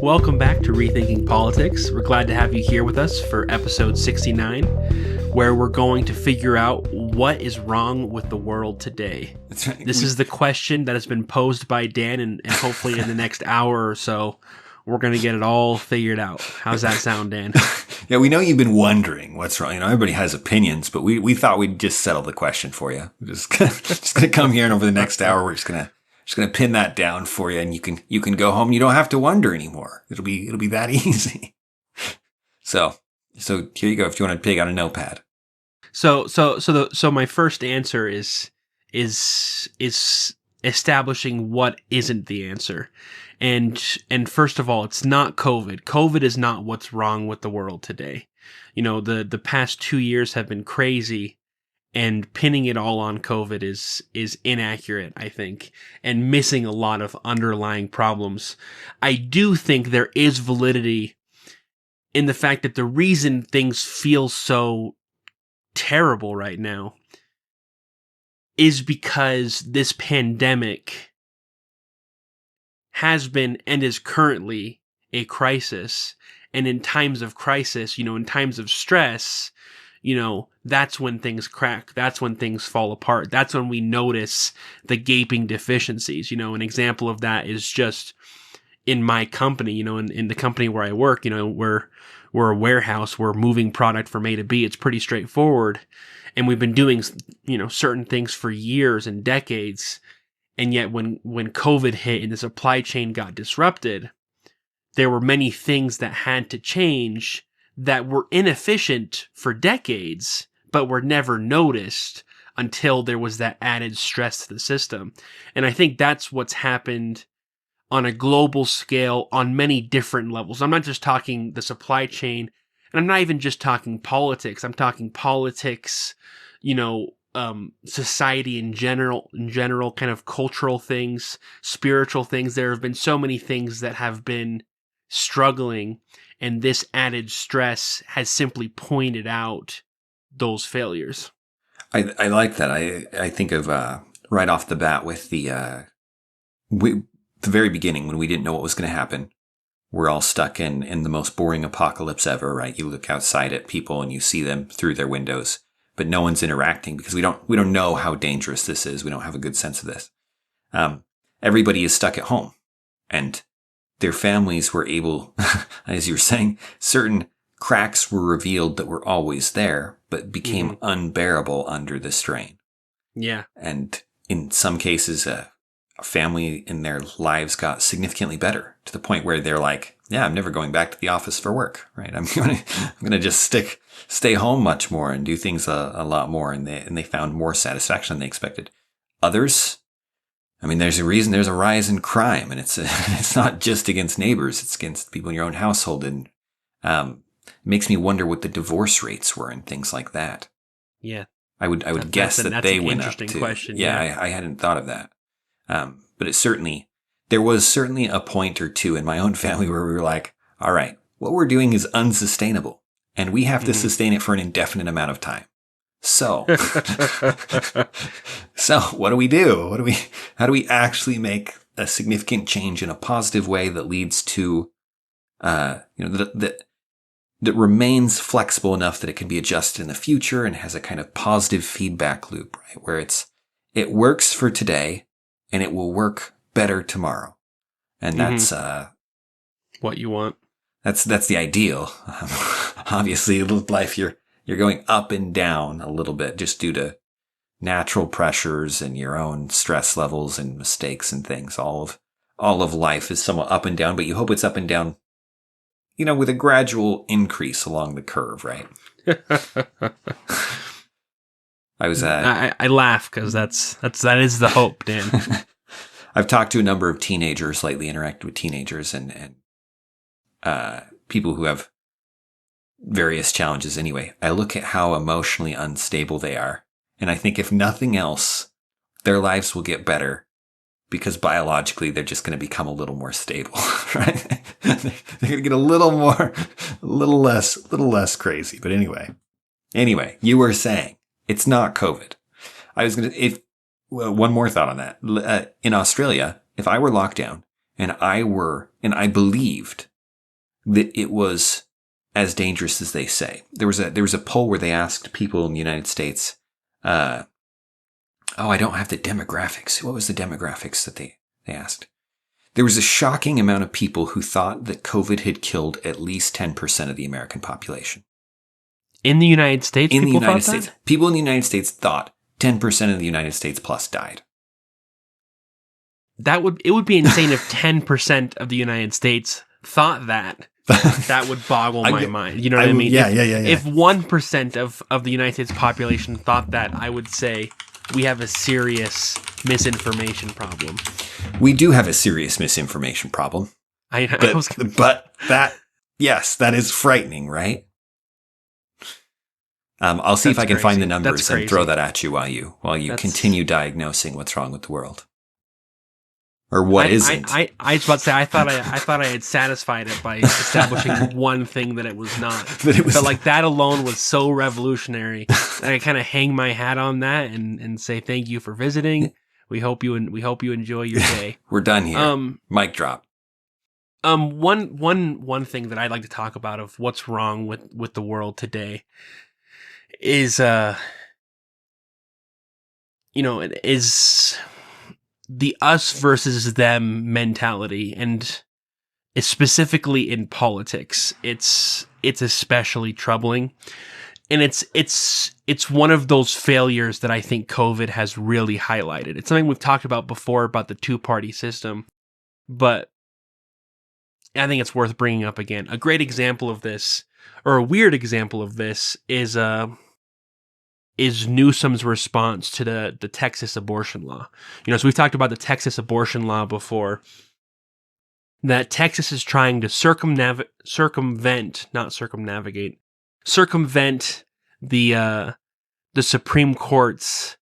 Welcome back to Rethinking Politics. We're glad to have you here with us for episode 69, where we're going to figure out what is wrong with the world today. That's right. This is the question that has been posed by Dan, and hopefully in the next hour or so, we're going to get it all figured out. How's that sound, Dan? Yeah, we know you've been wondering what's wrong. Everybody has opinions, but we thought we'd just settle the question for you. We're just gonna come here, and over the next hour, we're just gonna pin that down for you, and you can go home. You don't have to wonder anymore. It'll be that easy. So here you go. If you want to take out a notepad. So my first answer is establishing what isn't the answer. And first of all, it's not COVID. COVID is not what's wrong with the world today. You know, the past 2 years have been crazy, and pinning it all on COVID is inaccurate, I think, and missing a lot of underlying problems. I do think there is validity in the fact that the reason things feel so terrible right now is because this pandemic has been and is currently a crisis. And in times of crisis, in times of stress, that's when things crack. That's when things fall apart. That's when we notice the gaping deficiencies. An example of that is just in my company, in the company where I work, we're a warehouse. We're moving product from A to B. It's pretty straightforward. And we've been doing, certain things for years and decades. And yet when COVID hit and the supply chain got disrupted, there were many things that had to change that were inefficient for decades, but were never noticed until there was that added stress to the system. And I think that's what's happened on a global scale on many different levels. I'm not just talking the supply chain, and I'm not even just talking politics. I'm talking politics, society in general, kind of cultural things, spiritual things. There have been so many things that have been struggling, and this added stress has simply pointed out those failures. I like that. I think of right off the bat with the very beginning when we didn't know what was going to happen. We're all stuck in the most boring apocalypse ever, right? You look outside at people and you see them through their windows, but no one's interacting because we don't know how dangerous this is. We don't have a good sense of this. Everybody is stuck at home, and their families were able, as you were saying, certain cracks were revealed that were always there, but became unbearable under the strain. Yeah. And in some cases, a family in their lives got significantly better to the point where they're like, yeah, I'm never going back to the office for work, right? I'm going to just stay home much more and do things a lot more. And they found more satisfaction than they expected. Others, there's a reason there's a rise in crime, and it's not just against neighbors, it's against people in your own household. And, it makes me wonder what the divorce rates were and things like that. Yeah. I would guess that they went up too. Interesting question. Yeah. I hadn't thought of that. But there was certainly a point or two in my own family where we were like, all right, what we're doing is unsustainable, and we have to sustain it for an indefinite amount of time. So, what do we do? How do we actually make a significant change in a positive way that leads to, that remains flexible enough that it can be adjusted in the future and has a kind of positive feedback loop, right? Where it works for today, and it will work better tomorrow. And that's what you want. That's the ideal. Obviously, life you're going up and down a little bit just due to natural pressures and your own stress levels and mistakes and things. All of life is somewhat up and down, but you hope it's up and down, with a gradual increase along the curve, right? I laugh because that is the hope, Dan. I've talked to a number of teenagers lately, interacted with teenagers and people who have various challenges. Anyway, I look at how emotionally unstable they are, and I think if nothing else, their lives will get better because biologically they're just going to become a little more stable, right? They're going to get a little less crazy. But anyway, you were saying it's not COVID. One more thought on that. In Australia, if I were locked down and I believed that it was as dangerous as they say. There was a poll where they asked people in the United States, I don't have the demographics. What was the demographics that they asked? There was a shocking amount of people who thought that COVID had killed at least 10% of the American population. In the United States, in the people United thought States, that? people in the United States thought 10% of the United States plus died. It would be insane if 10% of the United States thought that. That would boggle my mind. You know what I mean? Yeah. If 1% of the United States population thought that, I would say we have a serious misinformation problem. We do have a serious misinformation problem. But that is frightening, right? I'll see if I can find the numbers and throw that at you while you continue diagnosing what's wrong with the world. Or what isn't. I was about to say, I thought I had satisfied it by establishing one thing that it was not. But like that alone was so revolutionary that I kind of hang my hat on that and say thank you for visiting. We hope you enjoy your day. We're done here. Mic drop. One thing that I'd like to talk about of what's wrong with the world today is is the us versus them mentality, and specifically in politics. It's especially troubling, and it's one of those failures that I think COVID has really highlighted. It's something we've talked about before about the two-party system, but I think it's worth bringing up again. A great example of this, or a weird example of this, is Newsom's response to the Texas abortion law. So we've talked about the Texas abortion law before, that Texas is trying to circumvent the Supreme Court's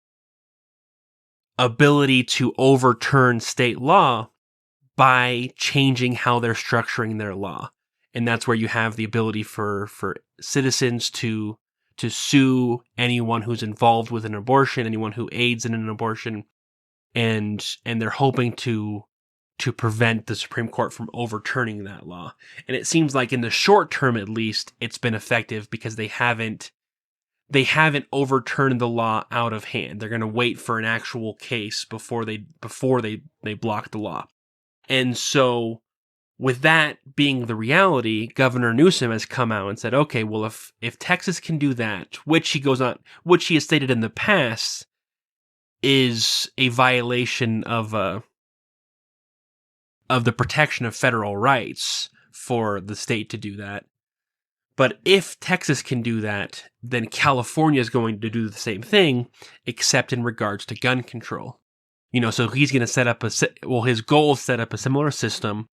ability to overturn state law by changing how they're structuring their law. And that's where you have the ability for citizens to sue anyone who's involved with an abortion, anyone who aids in an abortion, and they're hoping to prevent the Supreme Court from overturning that law. And it seems like in the short term, at least, it's been effective because they haven't overturned the law out of hand. They're going to wait for an actual case before they block the law. And so, with that being the reality, Governor Newsom has come out and said, okay, well, if Texas can do that, which he has stated in the past is a violation of the protection of federal rights for the state to do that. But if Texas can do that, then California is going to do the same thing, except in regards to gun control. So he's going to set up his goal is set up a similar system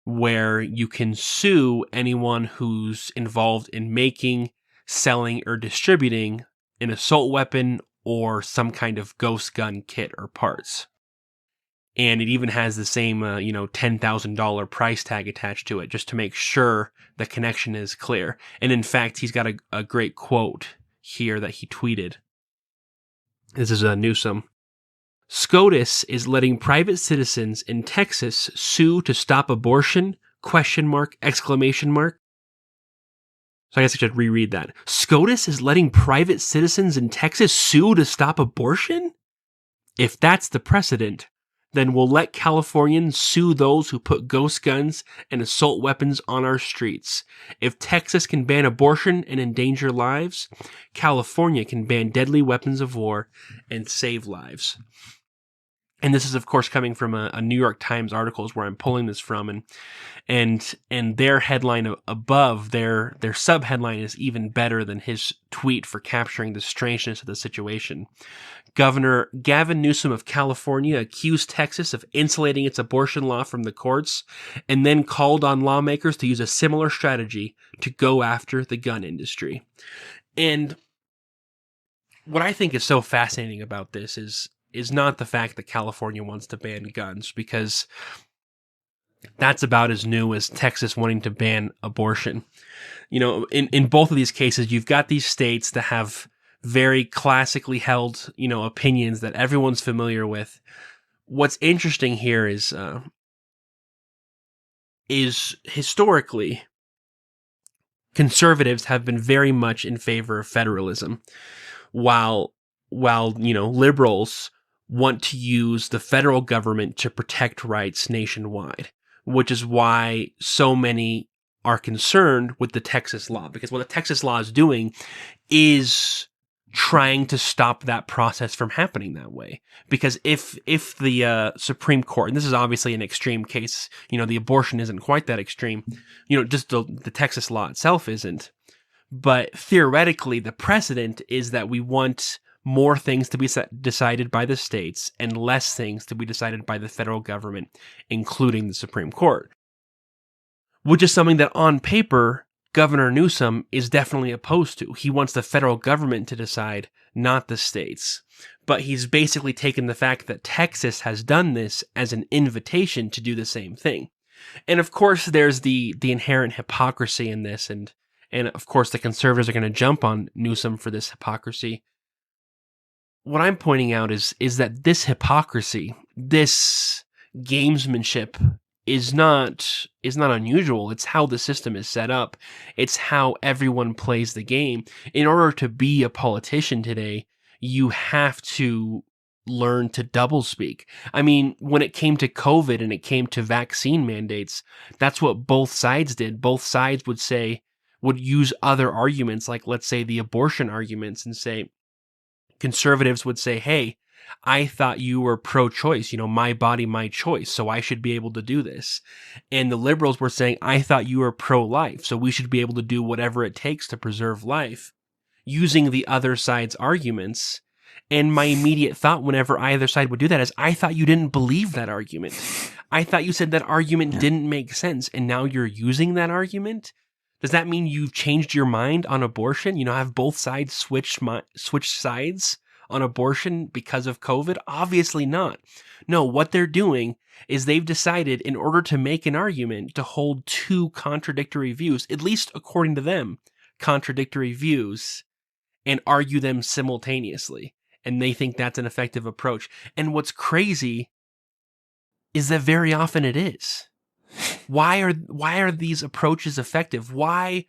where you can sue anyone who's involved in making, selling, or distributing an assault weapon or some kind of ghost gun kit or parts. And it even has the same, $10,000 price tag attached to it, just to make sure the connection is clear. And in fact, he's got a great quote here that he tweeted. This is Newsom. SCOTUS is letting private citizens in Texas sue to stop abortion? ? So I guess I should reread that. SCOTUS is letting private citizens in Texas sue to stop abortion? If that's the precedent, then we'll let Californians sue those who put ghost guns and assault weapons on our streets. If Texas can ban abortion and endanger lives, California can ban deadly weapons of war and save lives. And this is, of course, coming from a New York Times article is where I'm pulling this from, and their headline above, their subheadline is even better than his tweet for capturing the strangeness of the situation. Governor Gavin Newsom of California accused Texas of insulating its abortion law from the courts, and then called on lawmakers to use a similar strategy to go after the gun industry. And what I think is so fascinating about this is not the fact that California wants to ban guns, because that's about as new as Texas wanting to ban abortion. In both of these cases, you've got these states that have very classically held, opinions that everyone's familiar with. What's interesting here is historically, conservatives have been very much in favor of federalism, while liberals want to use the federal government to protect rights nationwide, which is why so many are concerned with the Texas law, because what the Texas law is doing is trying to stop that process from happening that way. Because if the Supreme Court, and this is obviously an extreme case, the abortion isn't quite that extreme, just the Texas law itself isn't, but theoretically the precedent is that we want more things to be decided by the states and less things to be decided by the federal government, including the Supreme Court, which is something that on paper Governor Newsom is definitely opposed to. He wants the federal government to decide, not the states. But he's basically taken the fact that Texas has done this as an invitation to do the same thing. And of course, there's the inherent hypocrisy in this, and of course the conservatives are going to jump on Newsom for this hypocrisy. What I'm pointing out is that this hypocrisy, this gamesmanship, is not unusual. It's how the system is set up. It's how everyone plays the game. In order to be a politician today, you have to learn to doublespeak. I mean, when it came to COVID and it came to vaccine mandates, that's what both sides did. Both sides would use other arguments, like let's say the abortion arguments, and say, conservatives would say, hey, I thought you were pro-choice, my body, my choice, so I should be able to do this. And the liberals were saying, I thought you were pro-life, so we should be able to do whatever it takes to preserve life, using the other side's arguments. And my immediate thought whenever either side would do that is, I thought you didn't believe that argument. I thought you said that argument didn't make sense, and now you're using that argument? Does that mean you've changed your mind on abortion? Have both sides switched sides on abortion because of COVID? Obviously not. No, what they're doing is they've decided, in order to make an argument, to hold two contradictory views, at least according to them, contradictory views, and argue them simultaneously. And they think that's an effective approach. And what's crazy is that very often it is. Why are these approaches effective? Why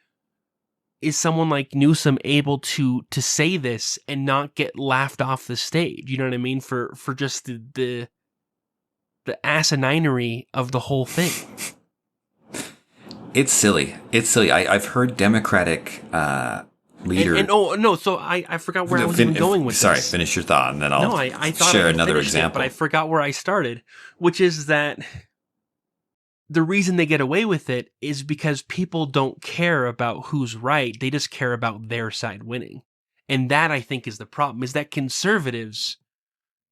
is someone like Newsom able to say this and not get laughed off the stage? You know what I mean? For just the asininery of the whole thing. It's silly. I've heard Democratic leader. So I forgot where I was even going with this. Sorry, finish your thought, and then I'll I thought share I another example. But I forgot where I started, which is that the reason they get away with it is because people don't care about who's right. They just care about their side winning. And that, I think, is the problem, is that conservatives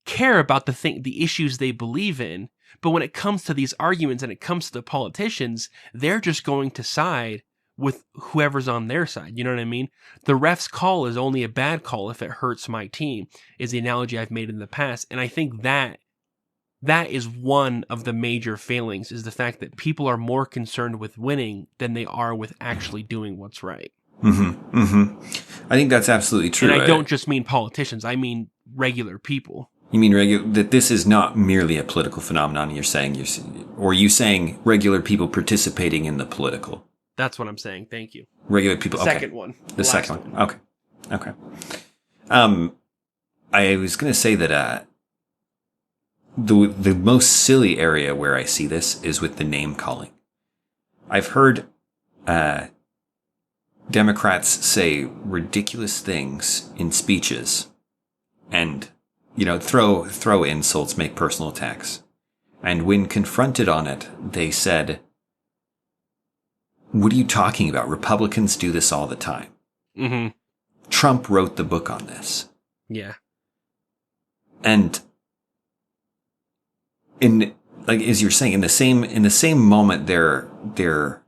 care about the issues they believe in. But when it comes to these arguments and it comes to the politicians, they're just going to side with whoever's on their side. You know what I mean? The ref's call is only a bad call if it hurts my team, is the analogy I've made in the past. And I think that is one of the major failings, is the fact that people are more concerned with winning than they are with actually doing what's right. Mm-hmm. Mm-hmm. I think that's absolutely true. And I don't just mean politicians. I mean regular people. You mean that this is not merely a political phenomenon? You're saying regular people participating in the political? That's what I'm saying. Thank you. Regular people. Okay. Second one. The second one. Okay. I was going to say that the most silly area where I see this is with the name calling. I've heard Democrats say ridiculous things in speeches, and throw insults, make personal attacks. And when confronted on it, they said, "What are you talking about? Republicans do this all the time." Mm-hmm. Trump wrote the book on this. Yeah. And as you're saying, in the same moment they're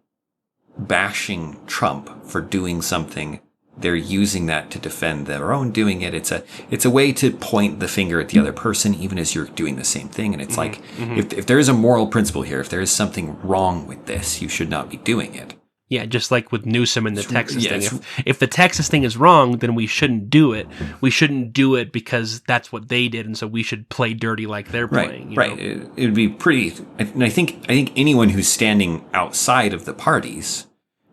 bashing Trump for doing something, they're using that to defend their own doing it. It's a way to point the finger at the other person, even as you're doing the same thing. And it's if there is a moral principle here, if there is something wrong with this, you should not be doing it. Yeah, just like with Newsom and the Texas thing. If the Texas thing is wrong, then we shouldn't do it. We shouldn't do it because that's what they did, and so we should play dirty like they're playing. Right. It would be pretty. And I think anyone who's standing outside of the parties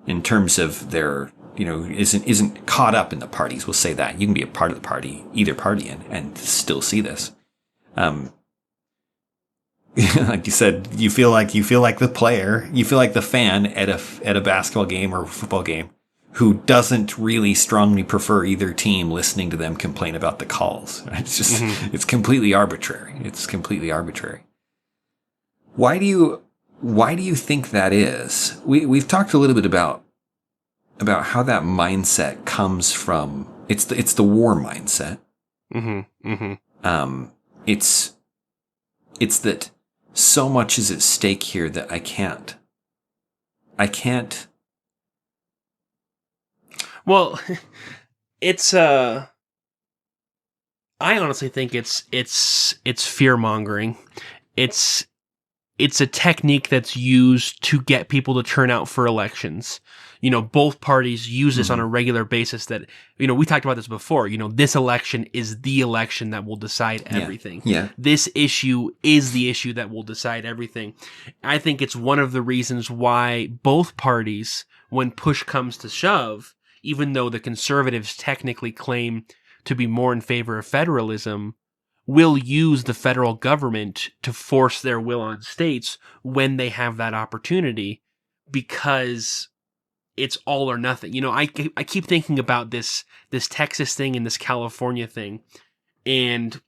in terms of their, isn't caught up in the parties. We'll say that. You can be a part of the party, either party, and still see this. Like you said, you feel like the player, you feel like the fan at a basketball game or a football game who doesn't really strongly prefer either team listening to them complain about the calls. It's just, it's completely arbitrary. Why do you think that is? We've talked a little bit about how that mindset comes from. It's the war mindset. It's that so much is at stake here that I can't. Well, it's I honestly think it's fear mongering. It's a technique that's used to get people to turn out for elections. Both parties use this on a regular basis that, we talked about this before, this election is the election that will decide everything. Yeah. This issue is the issue that will decide everything. I think it's one of the reasons why both parties, when push comes to shove, even though the conservatives technically claim to be more in favor of federalism, will use the federal government to force their will on states when they have that opportunity, because it's all or nothing. I keep thinking about this Texas thing and this California thing. And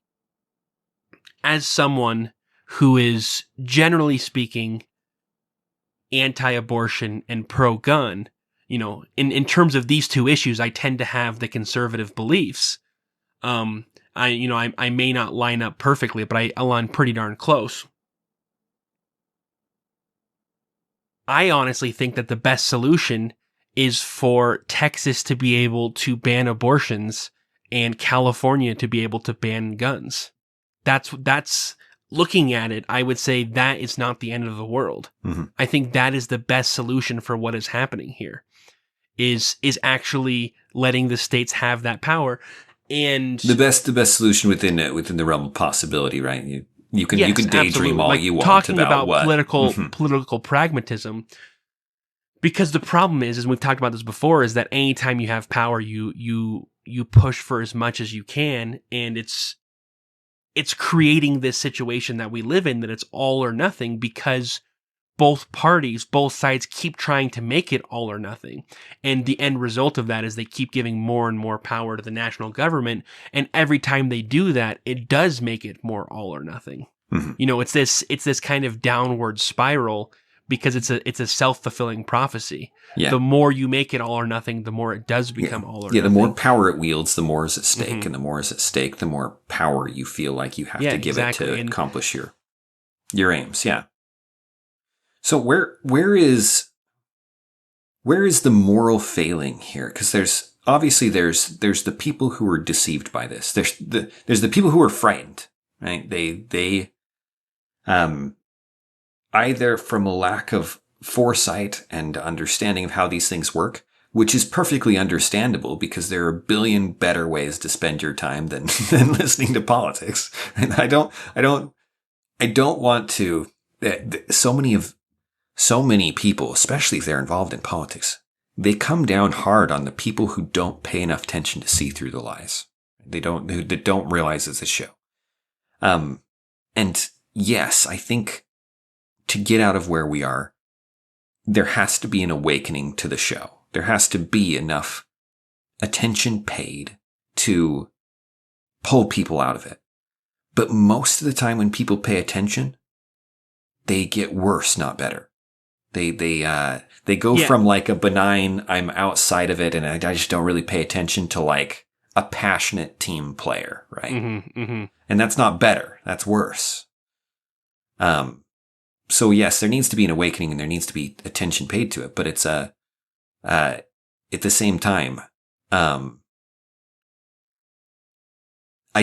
as someone who is, generally speaking, anti-abortion and pro-gun, in terms of these two issues, I tend to have the conservative beliefs. I may not line up perfectly, but I align pretty darn close. I honestly think that the best solution is for Texas to be able to ban abortions and California to be able to ban guns. That's looking at it, I would say that is not the end of the world. I think that is the best solution for what is happening here, is actually letting the states have that power. And the best solution within the realm of possibility, right? You can daydream all you want talking about what political pragmatism. Because the problem is, and we've talked about this before, is that anytime you have power, you push for as much as you can, and it's creating this situation that we live in, that it's all or nothing, because both sides keep trying to make it all or nothing. And the end result of that is they keep giving more and more power to the national government. And every time they do that, it does make it more all or nothing. It's this kind of downward spiral, because it's a self-fulfilling prophecy. Yeah. The more you make it all or nothing, the more it does become all or nothing. The more power it wields, the more is at stake. And the more is at stake, the more power you feel like you have to give it to accomplish your aims. Yeah. So where is the moral failing here? Because there's the people who are deceived by this. There's the people who are frightened, right? They either from a lack of foresight and understanding of how these things work, which is perfectly understandable because there are a billion better ways to spend your time than listening to politics. And I don't want to. So many people, especially if they're involved in politics, they come down hard on the people who don't pay enough attention to see through the lies. They don't realize it's a show. And yes, I think to get out of where we are, there has to be an awakening to the show. There has to be enough attention paid to pull people out of it. But most of the time when people pay attention, they get worse, not better. They go from like a benign, I'm outside of it and I just don't really pay attention, to like a passionate team player, right? And that's not better. That's worse. So yes, there needs to be an awakening and there needs to be attention paid to it, but it's at the same time, I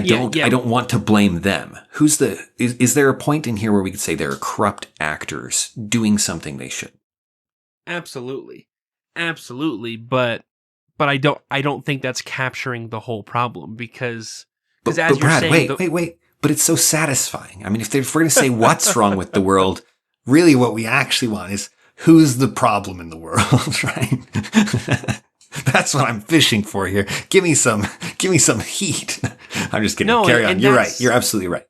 don't want to blame them. Is there a point in here where we could say there are corrupt actors doing something they shouldn't? Absolutely. But I don't think that's capturing the whole problem, because as but you're Brad, saying, wait. But it's so satisfying. I mean, if we're going to say what's wrong with the world, really what we actually want is who's the problem in the world, right? That's what I'm fishing for here. Give me some heat. I'm just kidding. No, Carry on. and You're right. You're absolutely right.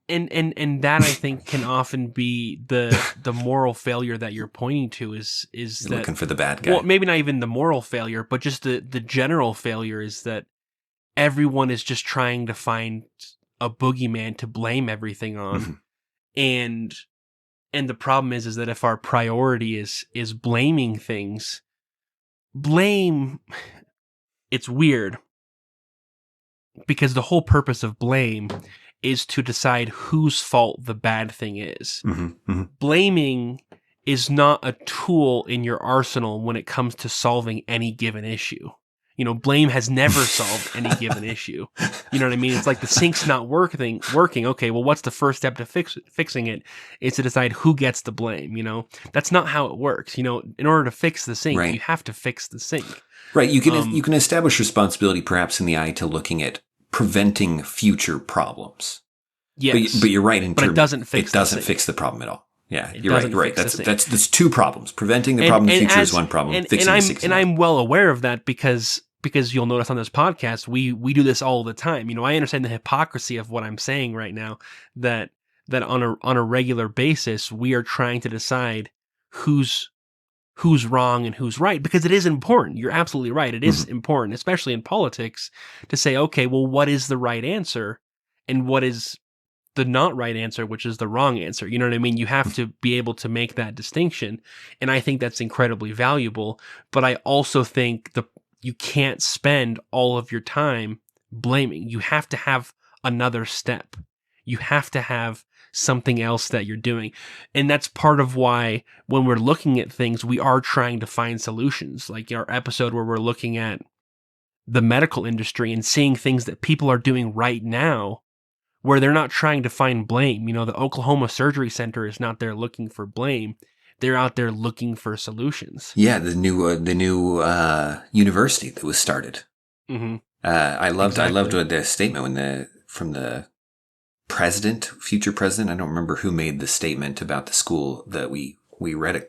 And that I think can often be the moral failure that you're pointing to is You're that looking for the bad guy. well, maybe not even the moral failure, but just the general failure is that everyone is just trying to find a boogeyman to blame everything on. Mhm. And the problem is that if our priority is blaming things, it's weird because the whole purpose of blame is to decide whose fault the bad thing is. Mhm. Mhm. Blaming is not a tool in your arsenal when it comes to solving any given issue. You know, blame has never solved any given issue. You know what I mean? It's like the sink's not working. Okay, well, what's the first step to fixing it? Is to decide who gets the blame. You know, that's not how it works. You know, in order to fix the sink, Right. you have to fix the sink. Right. You can establish responsibility perhaps in the eye to looking at preventing future problems. Yes, But you're right. but it doesn't fix. It doesn't fix the problem at all. Yeah, It you're right. doesn't You're right. fix the That's two problems. Preventing the problem in the future is one problem. Fixing the sink is another. I'm well aware of that because you'll notice on this podcast we do this all the time. You know, I understand the hypocrisy of what I'm saying right now. That on a regular basis we are trying to decide who's wrong and who's right, because it is important. You're absolutely right. It is important, especially in politics, to say, okay, well, what is the right answer and what is the not right answer, which is the wrong answer. You know what I mean? You have to be able to make that distinction. And I think that's incredibly valuable. But I also think you can't spend all of your time blaming. You have to have another step. You have to have something else that you're doing. And that's part of why when we're looking at things, we are trying to find solutions. Like our episode where we're looking at the medical industry and seeing things that people are doing right now where they're not trying to find blame. You know, the Oklahoma Surgery Center is not there looking for blame. They're out there looking for solutions. Yeah, the new university that was started. Mm-hmm. I loved the statement from the president, future president. I don't remember who made the statement about the school that we read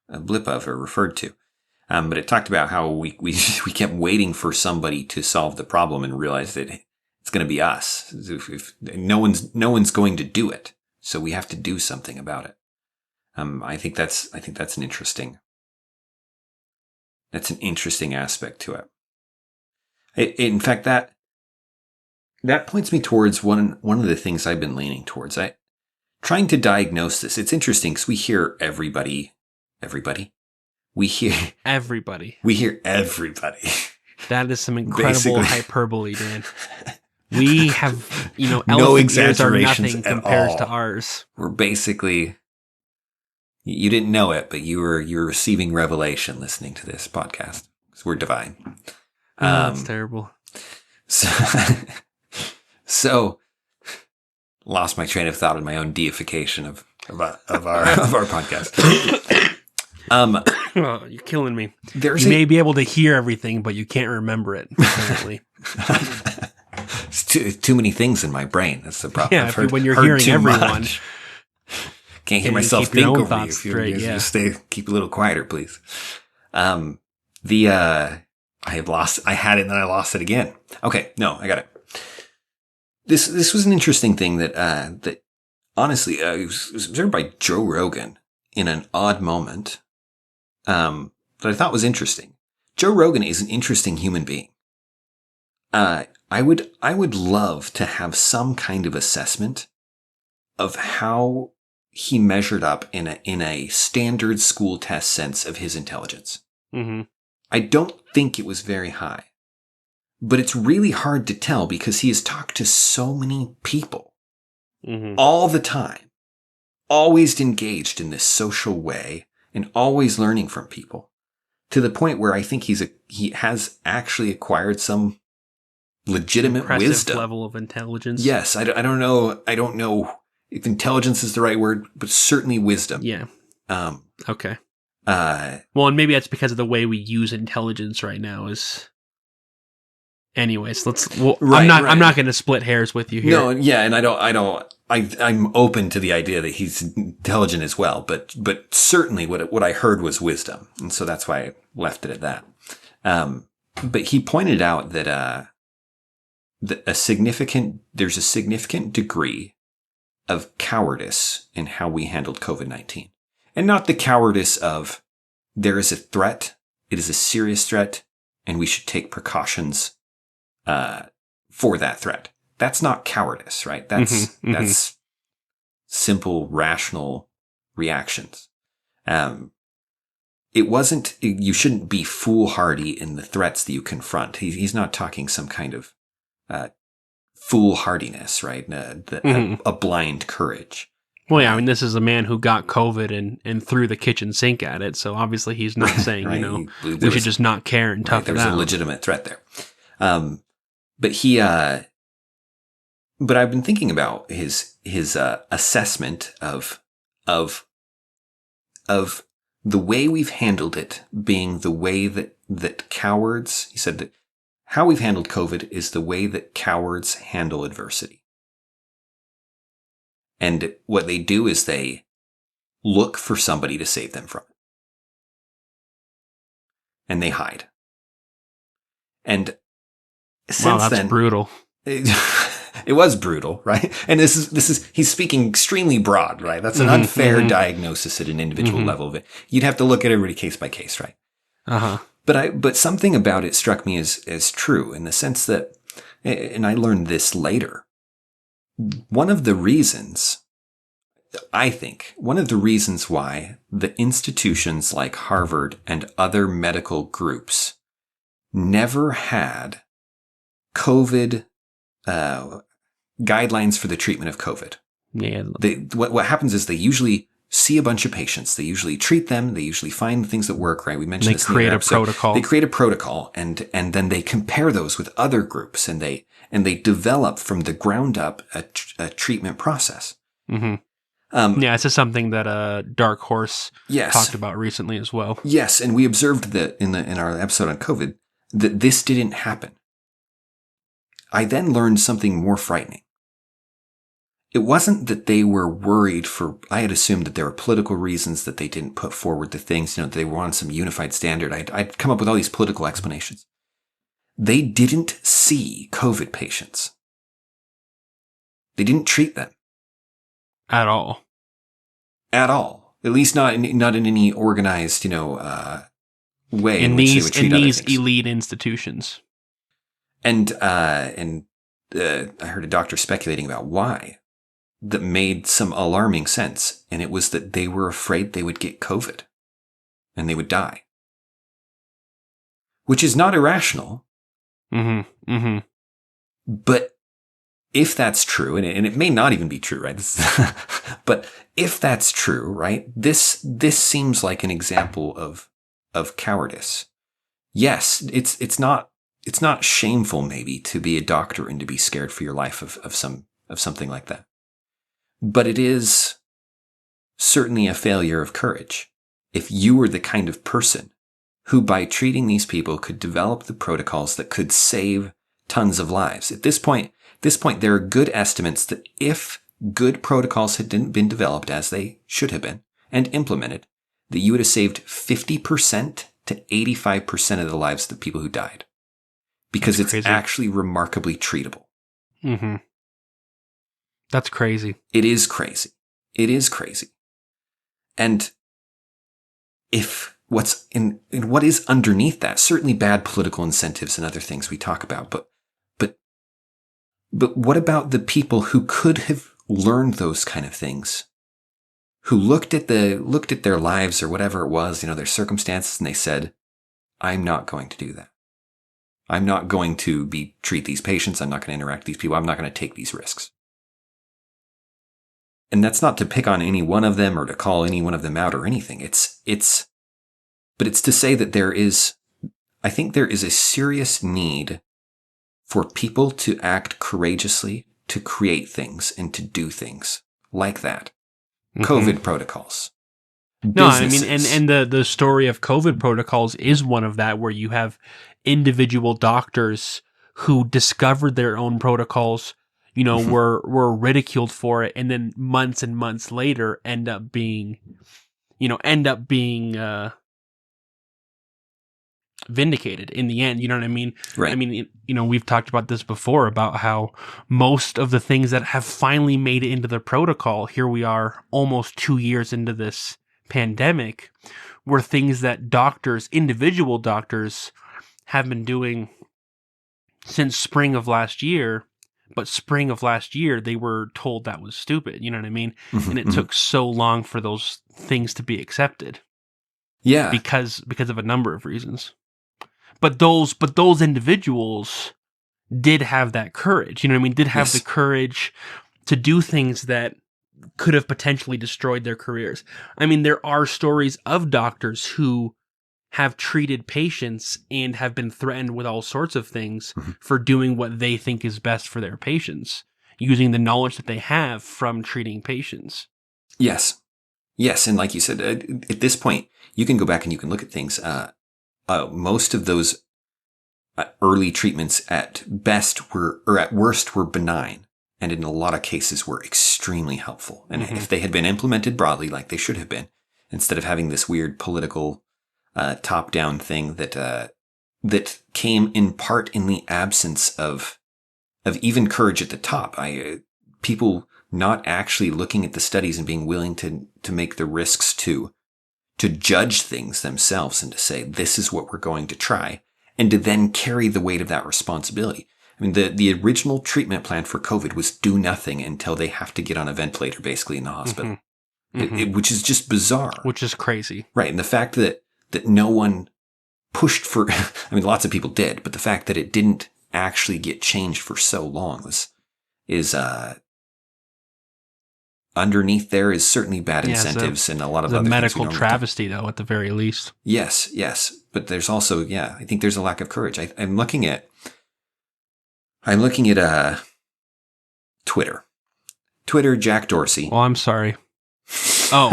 a blip of or referred to. But it talked about how we kept waiting for somebody to solve the problem and realized that it's going to be us. If no one's going to do it, so we have to do something about it. I think that's an interesting aspect to it. In fact, that points me towards one of the things I've been leaning towards. Trying to diagnose this. It's interesting because we hear everybody. We hear everybody. That is some incredible hyperbole, Dan. We have, no elephant ears are exaggerations nothing at compares all. to ours. We're basically, you didn't know it, but you're receiving revelation listening to this podcast. So we're divine. That's terrible. So lost my train of thought in my own deification of our podcast. Oh, you're killing me. You may be able to hear everything, but you can't remember it, apparently. It's too many things in my brain. That's the problem. Yeah, when you're hearing everyone. Can't hear myself think over you. If straight, you just keep a little quieter, please. I had it and then I lost it again. Okay, no, I got it. This was an interesting thing that honestly, it was observed by Joe Rogan in an odd moment, that I thought was interesting. Joe Rogan is an interesting human being. I would love to have some kind of assessment of how he measured up in a standard school test sense of his intelligence. Mm-hmm. I don't think it was very high, but it's really hard to tell because he has talked to so many people all the time, always engaged in this social way and always learning from people, to the point where I think he has actually acquired some legitimate impressive wisdom level of intelligence. Yes, I don't know if intelligence is the right word, but certainly wisdom. Yeah. Okay. Well, and maybe that's because of the way we use intelligence right now. Anyways, I'm not going to split hairs with you here. No, yeah, and I'm open to the idea that he's intelligent as well, but certainly what I heard was wisdom, and so that's why I left it at that. But he pointed out that there's a significant degree of cowardice in how we handled COVID-19, and not the cowardice of there is a threat, it is a serious threat, and we should take precautions for that threat. That's not cowardice, right? That's simple, rational reactions. It wasn't, you shouldn't be foolhardy in the threats that you confront. He's not talking some kind of foolhardiness, right? A blind courage. Well, yeah, I mean, this is a man who got COVID and threw the kitchen sink at it. So obviously he's not saying, right. We should just not care and tough it out. There was a legitimate threat there. But I've been thinking about his assessment of the way we've handled it being the way that cowards, he said that how we've handled COVID is the way that cowards handle adversity. And what they do is they look for somebody to save them from it. And they hide. And since that's brutal. It was brutal, right? And this is he's speaking extremely broad, right? That's an unfair diagnosis at an individual level of it. You'd have to look at everybody case by case, right? But something about it struck me as true in the sense that, and I learned this later. One of the reasons why the institutions like Harvard and other medical groups never had COVID guidelines for the treatment of COVID. Yeah. What happens is they usually see a bunch of patients. They usually treat them. They usually find things that work, right? We mentioned this in the episode. They create a protocol and then they compare those with other groups and they develop from the ground up a treatment process. This is something that Dark Horse talked about recently as well. Yes, and we observed that in our episode on COVID that this didn't happen. I then learned something more frightening. It wasn't that they were worried I had assumed that there were political reasons that they didn't put forward the things, they were on some unified standard. I'd come up with all these political explanations. They didn't see COVID patients. They didn't treat them. At all. At all. At least not in any organized, way in which they would treat these other things. Elite institutions. And I heard a doctor speculating about why. That made some alarming sense, and it was that they were afraid they would get COVID and they would die. Which is not irrational. But if that's true, and it may not even be true, right? But if that's true, right, this seems like an example of cowardice. Yes, it's not shameful maybe to be a doctor and to be scared for your life of something like that. But it is certainly a failure of courage. If you were the kind of person who by treating these people could develop the protocols that could save tons of lives. At this point, there are good estimates that if good protocols had been developed as they should have been and implemented, that you would have saved 50% to 85% of the lives of the people who died. Because it's actually remarkably treatable. That's crazy. It is crazy. It is crazy. And if what is underneath that, certainly bad political incentives and other things we talk about, but what about the people who could have learned those kind of things, who looked at their lives or whatever it was, their circumstances, and they said, I'm not going to do that. I'm not going to treat these patients. I'm not going to interact with these people. I'm not going to take these risks. And that's not to pick on any one of them or to call any one of them out or anything. But it's to say that I think there is a serious need for people to act courageously, to create things and to do things like that. COVID protocols. No, businesses. I mean, and the story of COVID protocols is one of that, where you have individual doctors who discovered their own protocols, were ridiculed for it, and then months and months later end up being vindicated in the end. You know what I mean? Right. I mean, we've talked about this before about how most of the things that have finally made it into the protocol, here we are almost 2 years into this pandemic, were things that individual doctors, have been doing since spring of last year. But spring of last year, they were told that was stupid. You know what I mean? And it took so long for those things to be accepted. Yeah. Because of a number of reasons. But those individuals did have that courage. You know what I mean? Did have the courage to do things that could have potentially destroyed their careers. I mean, there are stories of doctors who have treated patients and have been threatened with all sorts of things for doing what they think is best for their patients, using the knowledge that they have from treating patients. Yes. Yes. And like you said, at this point, you can go back and you can look at things. Most of those early treatments at best or at worst were benign, and in a lot of cases were extremely helpful. And if they had been implemented broadly like they should have been, instead of having this weird political top-down thing that came in part in the absence of even courage at the top. People not actually looking at the studies and being willing to make the risks to judge things themselves and to say, this is what we're going to try, and to then carry the weight of that responsibility. I mean, the original treatment plan for COVID was do nothing until they have to get on a ventilator, basically, in the hospital, which is just bizarre. Which is crazy. Right. And the fact that no one pushed for, I mean, lots of people did, but the fact that it didn't actually get changed for so long is underneath there is certainly bad incentives and a lot of other medical travesty, though, at the very least. Yes, yes. But there's also, I think there's a lack of courage. I'm looking at Twitter. Twitter, Jack Dorsey. Oh, I'm sorry. Oh,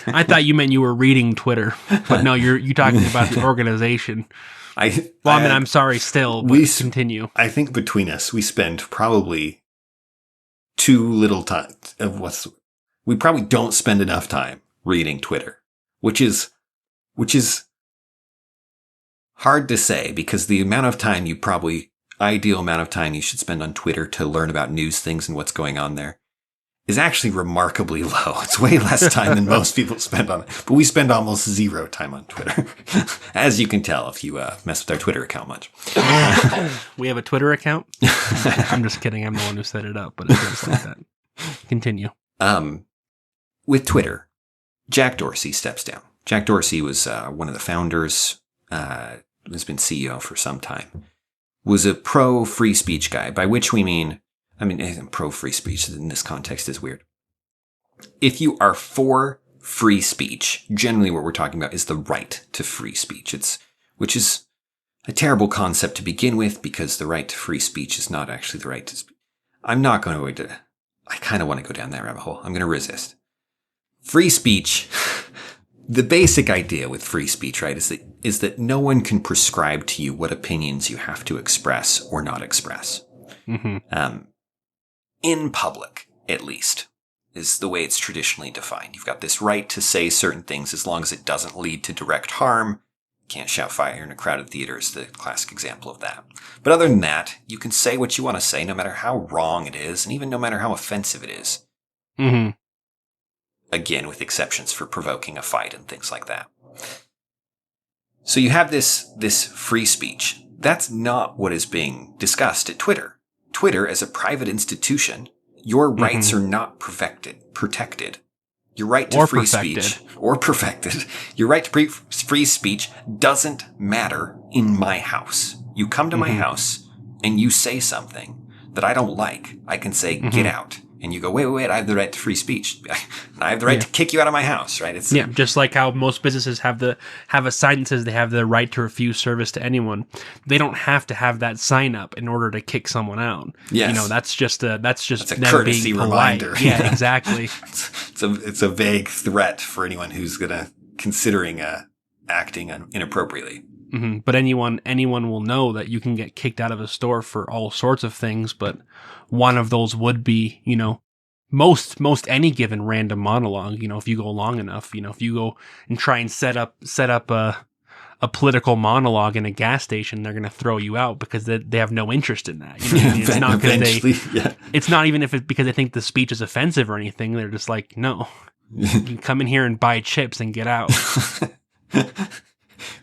I thought you meant you were reading Twitter, but no, you're talking about the organization. I'm sorry still, but continue. I think between us, we spend probably too little time we probably don't spend enough time reading Twitter, which is hard to say, because the ideal amount of time you should spend on Twitter to learn about news things and what's going on there is actually remarkably low. It's way less time than most people spend on it. But we spend almost zero time on Twitter, as you can tell if you mess with our Twitter account much. We have a Twitter account? I'm just kidding. I'm the one who set it up, but it goes like that. Continue. With Twitter, Jack Dorsey steps down. Jack Dorsey was one of the founders, has been CEO for some time, was a pro-free speech guy, by which we mean, pro-free speech in this context is weird. If you are for free speech, generally what we're talking about is the right to free speech. Which is a terrible concept to begin with, because the right to free speech is not actually the right to speak. I kind of want to go down that rabbit hole. I'm going to resist. Free speech, the basic idea with free speech, right, is that no one can prescribe to you what opinions you have to express or not express. In public, at least, is the way it's traditionally defined. You've got this right to say certain things as long as it doesn't lead to direct harm. Can't shout fire in a crowded theater is the classic example of that. But other than that, you can say what you want to say, no matter how wrong it is, and even no matter how offensive it is. Again, with exceptions for provoking a fight and things like that. So you have this free speech. That's not what is being discussed at Twitter. Twitter, as a private institution, your rights are not protected. Your right to free speech, or perfected, your right to free speech doesn't matter in my house. You come to my house and you say something that I don't like. I can say, get out. And you go, wait, I have the right to free speech. I have the right to kick you out of my house, right? Just like how most businesses have a sign that says they have the right to refuse service to anyone. They don't have to have that sign up in order to kick someone out. Yes. That's just a courtesy reminder. Yeah, exactly. It's a vague threat for anyone who's considering acting inappropriately. But anyone will know that you can get kicked out of a store for all sorts of things, but one of those would be, most any given random monologue, if you go long enough, if you go and try and set up a political monologue in a gas station, they're going to throw you out because they have no interest in that. It's not because it's not even because they think the speech is offensive or anything. They're just like, no, you can come in here and buy chips and get out.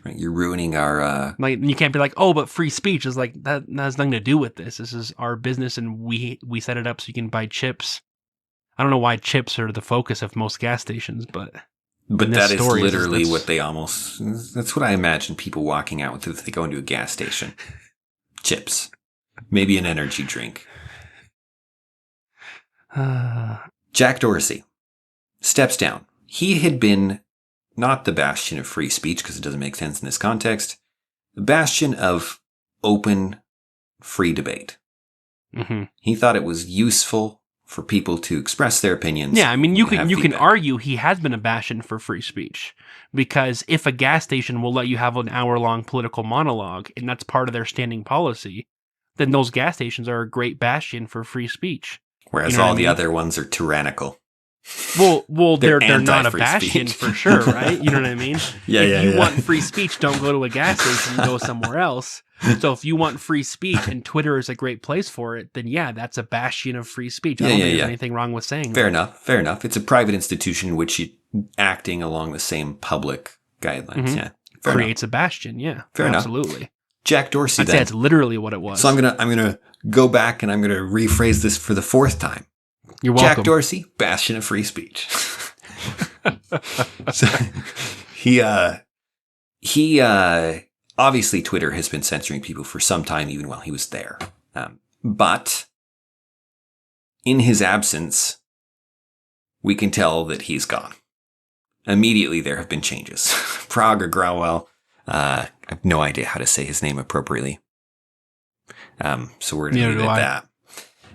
Right, you're ruining our. You can't be like, oh, but free speech is like that has nothing to do with this. This is our business, and we set it up so you can buy chips. I don't know why chips are the focus of most gas stations, but that is literally what they almost. That's what I imagine people walking out with if they go into a gas station. Chips, maybe an energy drink. Jack Dorsey steps down. He had been not the bastion of free speech because it doesn't make sense in this context. The bastion of open, free debate. Mm-hmm. He thought it was useful for people to express their opinions. Yeah, I mean, you can argue he has been a bastion for free speech because if a gas station will let you have an hour-long political monologue and that's part of their standing policy, then those gas stations are a great bastion for free speech. Whereas all the other ones are tyrannical. Well, they're not a bastion for sure, right? You know what I mean? If you want free speech, don't go to a gas station, go somewhere else. So if you want free speech and Twitter is a great place for it, then yeah, that's a bastion of free speech. I don't think there's anything wrong with saying that. Fair enough. It's a private institution which you acting along the same public guidelines. Mm-hmm. Yeah. Creates a bastion, yeah. Fair enough. Absolutely. Jack Dorsey I'd say that's literally what it was. So I'm gonna go back and I'm gonna rephrase this for the fourth time. You're welcome. Jack Dorsey, bastion of free speech. So he obviously Twitter has been censoring people for some time, even while he was there. But in his absence, we can tell that he's gone. Immediately, there have been changes. Prague or Grauwell, I have no idea how to say his name appropriately. So we're going to leave it at that.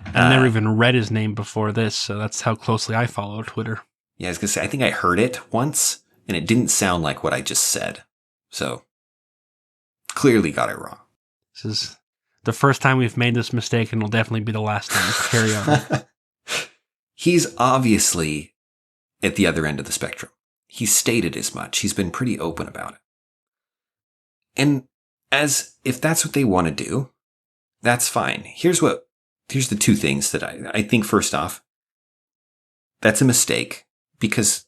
I've never even read his name before this, so that's how closely I follow Twitter. Yeah, I was going to say, I think I heard it once, and it didn't sound like what I just said. So, clearly got it wrong. This is the first time we've made this mistake, and it'll definitely be the last time. Carry on. He's obviously at the other end of the spectrum. He's stated as much. He's been pretty open about it. And if that's what they want to do, that's fine. Here's the two things that I think. First off, that's a mistake because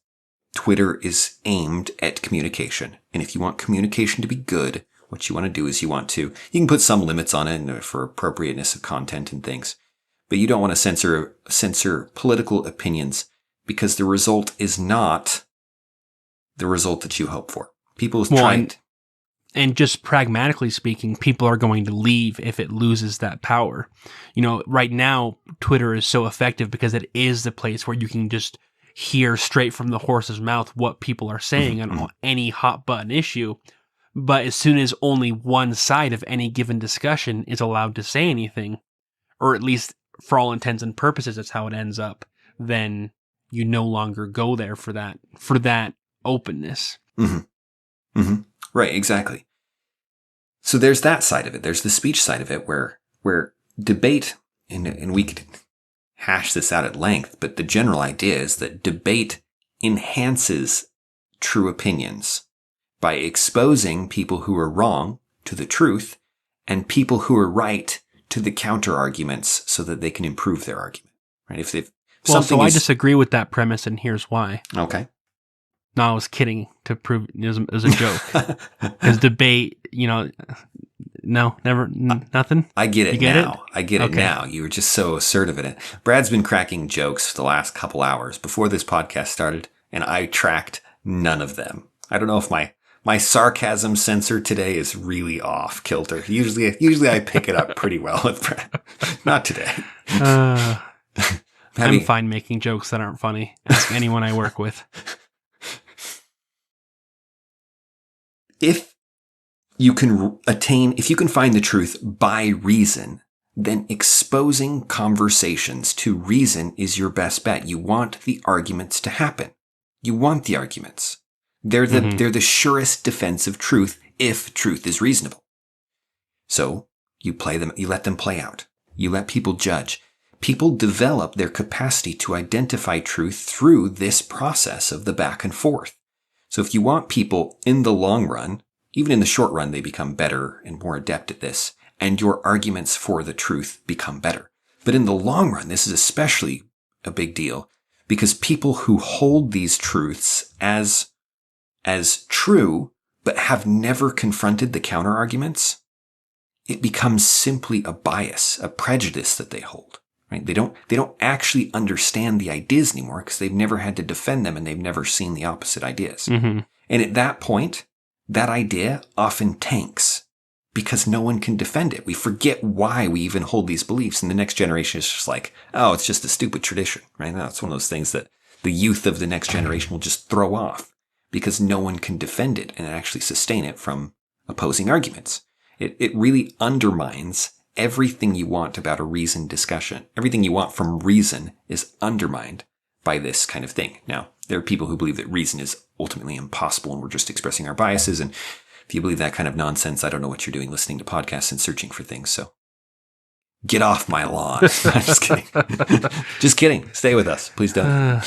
Twitter is aimed at communication. And if you want communication to be good, what you want to do is you can put some limits on it for appropriateness of content and things, but you don't want to censor political opinions because the result is not the result that you hope for. People trying. And just pragmatically speaking, people are going to leave if it loses that power. Right now, Twitter is so effective because it is the place where you can just hear straight from the horse's mouth what people are saying on any hot button issue. But as soon as only one side of any given discussion is allowed to say anything, or at least for all intents and purposes, that's how it ends up, then you no longer go there for that openness. Mm-hmm. Mm-hmm. Right, exactly. So there's that side of it. There's the speech side of it where debate, and we could hash this out at length, but the general idea is that debate enhances true opinions by exposing people who are wrong to the truth and people who are right to the counter arguments so that they can improve their argument. Right? I disagree with that premise, and here's why. Okay. No, I was kidding to prove it was a joke. Because debate, no, never, nothing. I get it you get now. It? I get it now. You were just so assertive in it. Brad's been cracking jokes for the last couple hours before this podcast started, and I tracked none of them. I don't know if my sarcasm sensor today is really off kilter. Usually I pick it up pretty well with Brad. Not today. I'm fine making jokes that aren't funny. Ask anyone I work with. If you can find the truth by reason, then exposing conversations to reason is your best bet. You want the arguments to happen. You want the arguments. They're the surest defense of truth if truth is reasonable. So you let them play out. You let people judge. People develop their capacity to identify truth through this process of the back and forth. So if you want people in the long run, even in the short run, they become better and more adept at this, and your arguments for the truth become better. But in the long run, this is especially a big deal because people who hold these truths as true, but have never confronted the counter-arguments, it becomes simply a bias, a prejudice that they hold. Right? They don't actually understand the ideas anymore because they've never had to defend them and they've never seen the opposite ideas. Mm-hmm. And at that point, that idea often tanks because no one can defend it. We forget why we even hold these beliefs. And the next generation is just like, oh, it's just a stupid tradition, right? That's one of those things that the youth of the next generation will just throw off because no one can defend it and actually sustain it from opposing arguments. It really undermines everything you want about a reasoned discussion. Everything you want from reason is undermined by this kind of thing. Now, there are people who believe that reason is ultimately impossible and we're just expressing our biases. And if you believe that kind of nonsense, I don't know what you're doing listening to podcasts and searching for things. So get off my lawn. I'm just kidding. Just kidding. Stay with us. Please don't.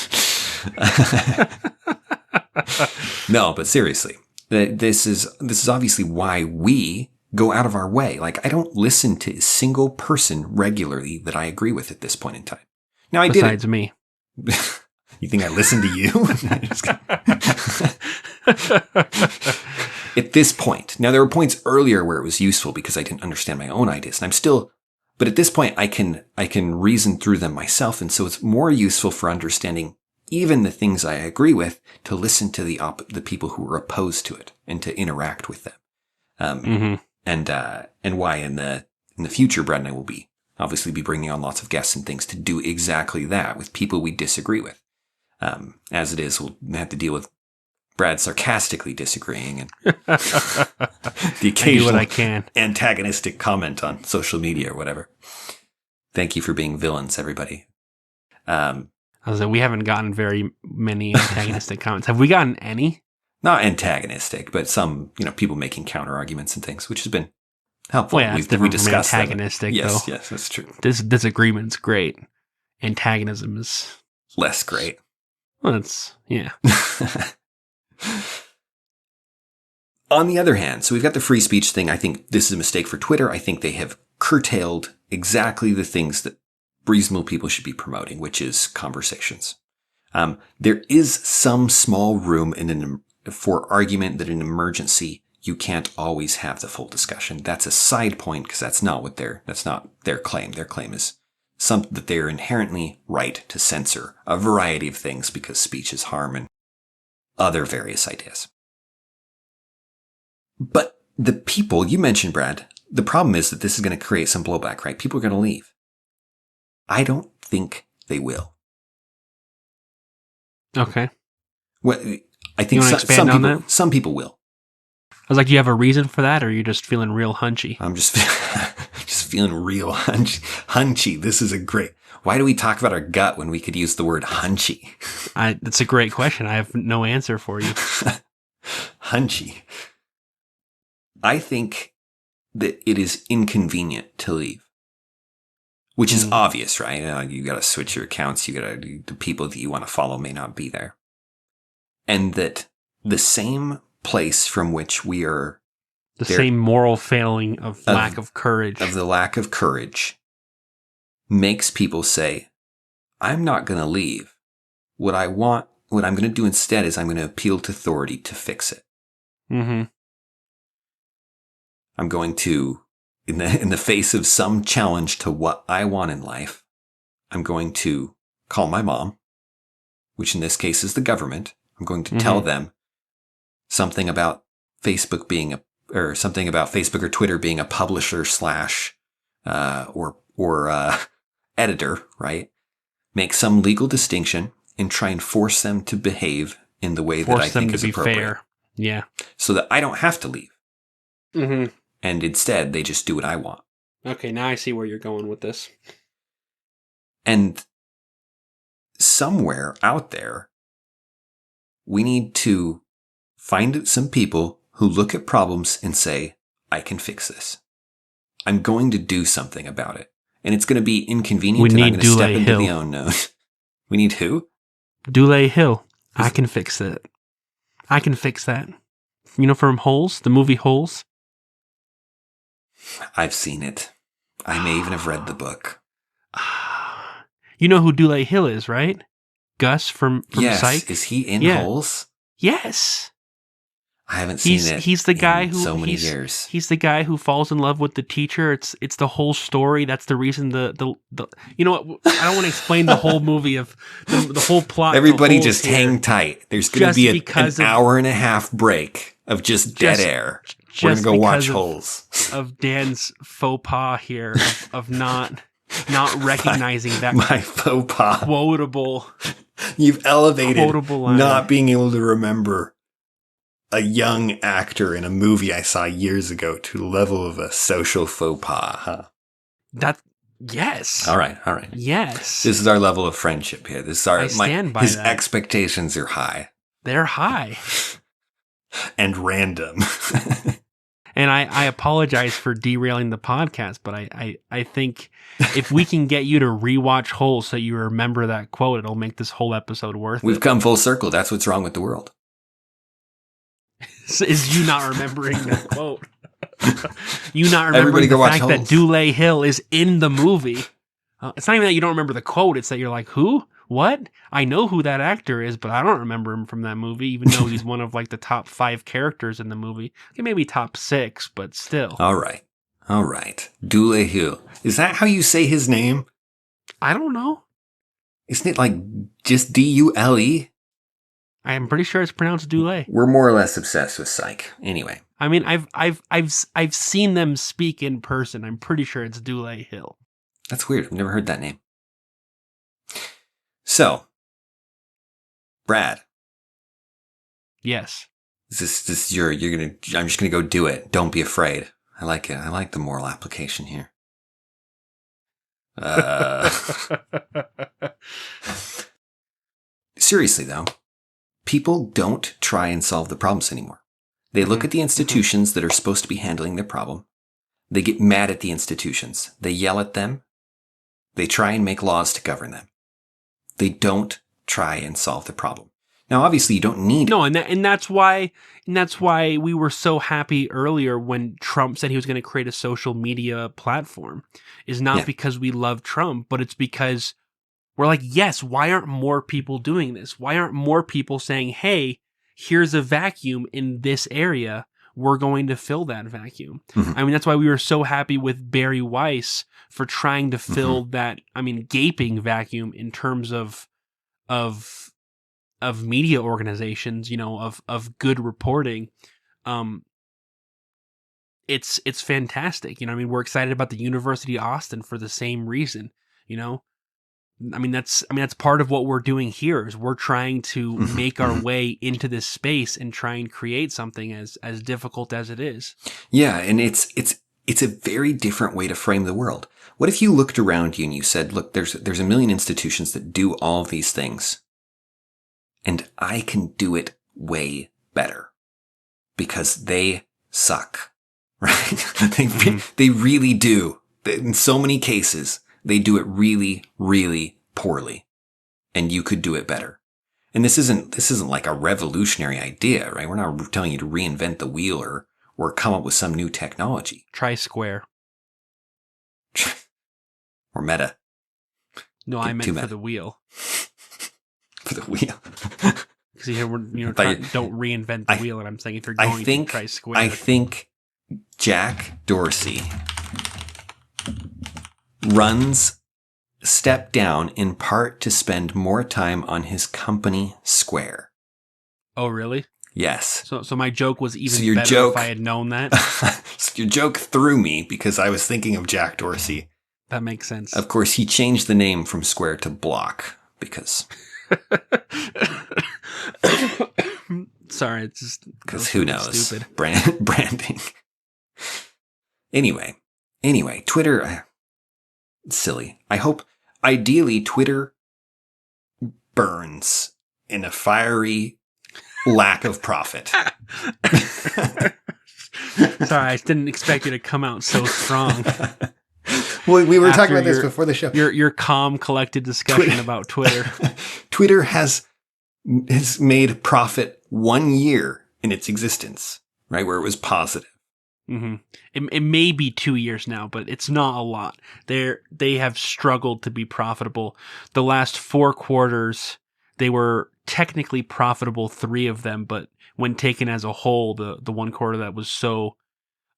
No, but seriously, this is obviously why we go out of our way. Like, I don't listen to a single person regularly that I agree with at this point in time. Now, Besides me. You think I listen to you? At this point. Now, there were points earlier where it was useful because I didn't understand my own ideas. And but at this point, I can reason through them myself. And so it's more useful for understanding even the things I agree with to listen to the people who are opposed to it and to interact with them. Mm-hmm. And why in the future, Brad and I will obviously be bringing on lots of guests and things to do exactly that with people we disagree with. As it is, we'll have to deal with Brad sarcastically disagreeing and the occasional I can. antagonistic comment on social media or whatever. Thank you for being villains, everybody. I was like, we haven't gotten very many antagonistic comments. Have we gotten any? Not antagonistic, but some, people making counter arguments and things, which has been helpful. Well, yeah, it's different from antagonistic, though. Yes, that's true. Disagreement's great. Antagonism is less great. Well, it's, yeah. On the other hand, so we've got the free speech thing. I think this is a mistake for Twitter. I think they have curtailed exactly the things that reasonable people should be promoting, which is conversations. There is some small room for argument that in emergency, you can't always have the full discussion. That's a side point because that's not their claim. Their claim is that they're inherently right to censor a variety of things because speech is harm and other various ideas. But the people you mentioned, Brad, the problem is that this is going to create some blowback, right? People are going to leave. I don't think they will. Okay. Well, I think some people will. I was like, do you have a reason for that, or are you just feeling real hunchy? I'm just feeling real hunchy. This is why do we talk about our gut when we could use the word hunchy? That's a great question. I have no answer for you. Hunchy. I think that it is inconvenient to leave, which is obvious, right? You got to switch your accounts. The people that you want to follow may not be there. And that the same place from which we are... same moral failing of lack of courage. Of the lack of courage makes people say, I'm not going to leave. What I'm going to do instead is I'm going to appeal to authority to fix it. Mm-hmm. I'm going to, in the face of some challenge to what I want in life, I'm going to call my mom, which in this case is the government. I'm going to tell them something about Facebook or Twitter being a publisher / or editor, right? Make some legal distinction and try and force them to behave in the way that I think is appropriate. Fair. Yeah. So that I don't have to leave. Mm-hmm. And instead, they just do what I want. Okay, now I see where you're going with this. And somewhere out there, we need to find some people who look at problems and say, I can fix this. I'm going to do something about it. And it's going to be inconvenient, and I'm going to step into the unknown. We need who? Dule Hill. I can fix it. I can fix that. You know, from Holes, the movie Holes? I've seen it. I may even have read the book. You know who Dule Hill is, right? Gus from yes. Psych? Is he in Holes? Yes. I haven't seen it. He's the guy who so many years. He's the guy who falls in love with the teacher. It's the whole story. That's the reason the you know what? I don't want to explain the whole movie of the whole plot. Everybody just hang tight. There's going to be an hour and a half break of just dead air. We're going to go watch Holes. Of Dan's faux pas here of not recognizing that my faux pas quotable. You've elevated quotable line. Not being able to remember a young actor in a movie I saw years ago to the level of a social faux pas, huh? Yes. All right. Yes. This is our level of friendship here. This is our his that. Expectations are high. They're high. And random. And I apologize for derailing the podcast, but I think if we can get you to rewatch Holes so you remember that quote, it'll make this whole episode worth it. We've come full circle. That's what's wrong with the world. Is you not remembering that quote. You not remembering the fact that Dule Hill is in the movie. It's not even that you don't remember the quote. It's that you're like, who? What? I know who that actor is, but I don't remember him from that movie, even though he's one of like the top 5 characters in the movie. Okay, maybe top 6, but still. All right. Dule Hill. Is that how you say his name? I don't know. Isn't it like just Dule? I am pretty sure it's pronounced Dule. We're more or less obsessed with Psych. Anyway. I mean, I've seen them speak in person. I'm pretty sure it's Dule Hill. That's weird. I've never heard that name. So, Brad. Yes. This I'm just gonna go do it. Don't be afraid. I like it. I like the moral application here. Seriously though, people don't try and solve the problems anymore. They look at the institutions that are supposed to be handling their problem. They get mad at the institutions. They yell at them. They try and make laws to govern them. They don't try and solve the problem. Now, obviously, you don't need no, and that's why we were so happy earlier when Trump said he was going to create a social media platform. Is not because we love Trump, but it's because we're like, yes, why aren't more people doing this? Why aren't more people saying, hey, here's a vacuum in this area. We're going to fill that vacuum. Mm-hmm. I mean, that's why we were so happy with Barry Weiss for trying to fill that, gaping vacuum in terms of media organizations, of good reporting. It's fantastic. We're excited about the University of Austin for the same reason, that's part of what we're doing here is we're trying to make our way into this space and try and create something as difficult as it is. Yeah. And it's a very different way to frame the world. What if you looked around you and you said, look, there's a million institutions that do all of these things and I can do it way better because they suck, right? They really do. In so many cases, they do it really, really poorly, and you could do it better. And this isn't like a revolutionary idea, right? We're not telling you to reinvent the wheel or come up with some new technology. Try Square. Or Meta. No, I meant for the wheel. For the wheel. Because don't reinvent the wheel, and I'm saying if you're going to try Square. I think Jack Dorsey runs step down in part to spend more time on his company Square. Oh, really? Yes. So my joke was even better if I had known that. So your joke threw me because I was thinking of Jack Dorsey. That makes sense. Of course, he changed the name from Square to Block because... Sorry, it's just... Because who knows? Stupid. Branding. Anyway, Twitter... silly. I hope, ideally, Twitter burns in a fiery lack of profit. Sorry, I didn't expect you to come out so strong. Well, we were After talking about this before the show. Your calm, collected discussion about Twitter. Twitter has made profit 1 year in its existence, right? Where it was positive. Mm-hmm. It may be 2 years now, but it's not a lot. They have struggled to be profitable. The last 4 quarters, they were technically profitable, 3 of them, but when taken as a whole, the one quarter that was so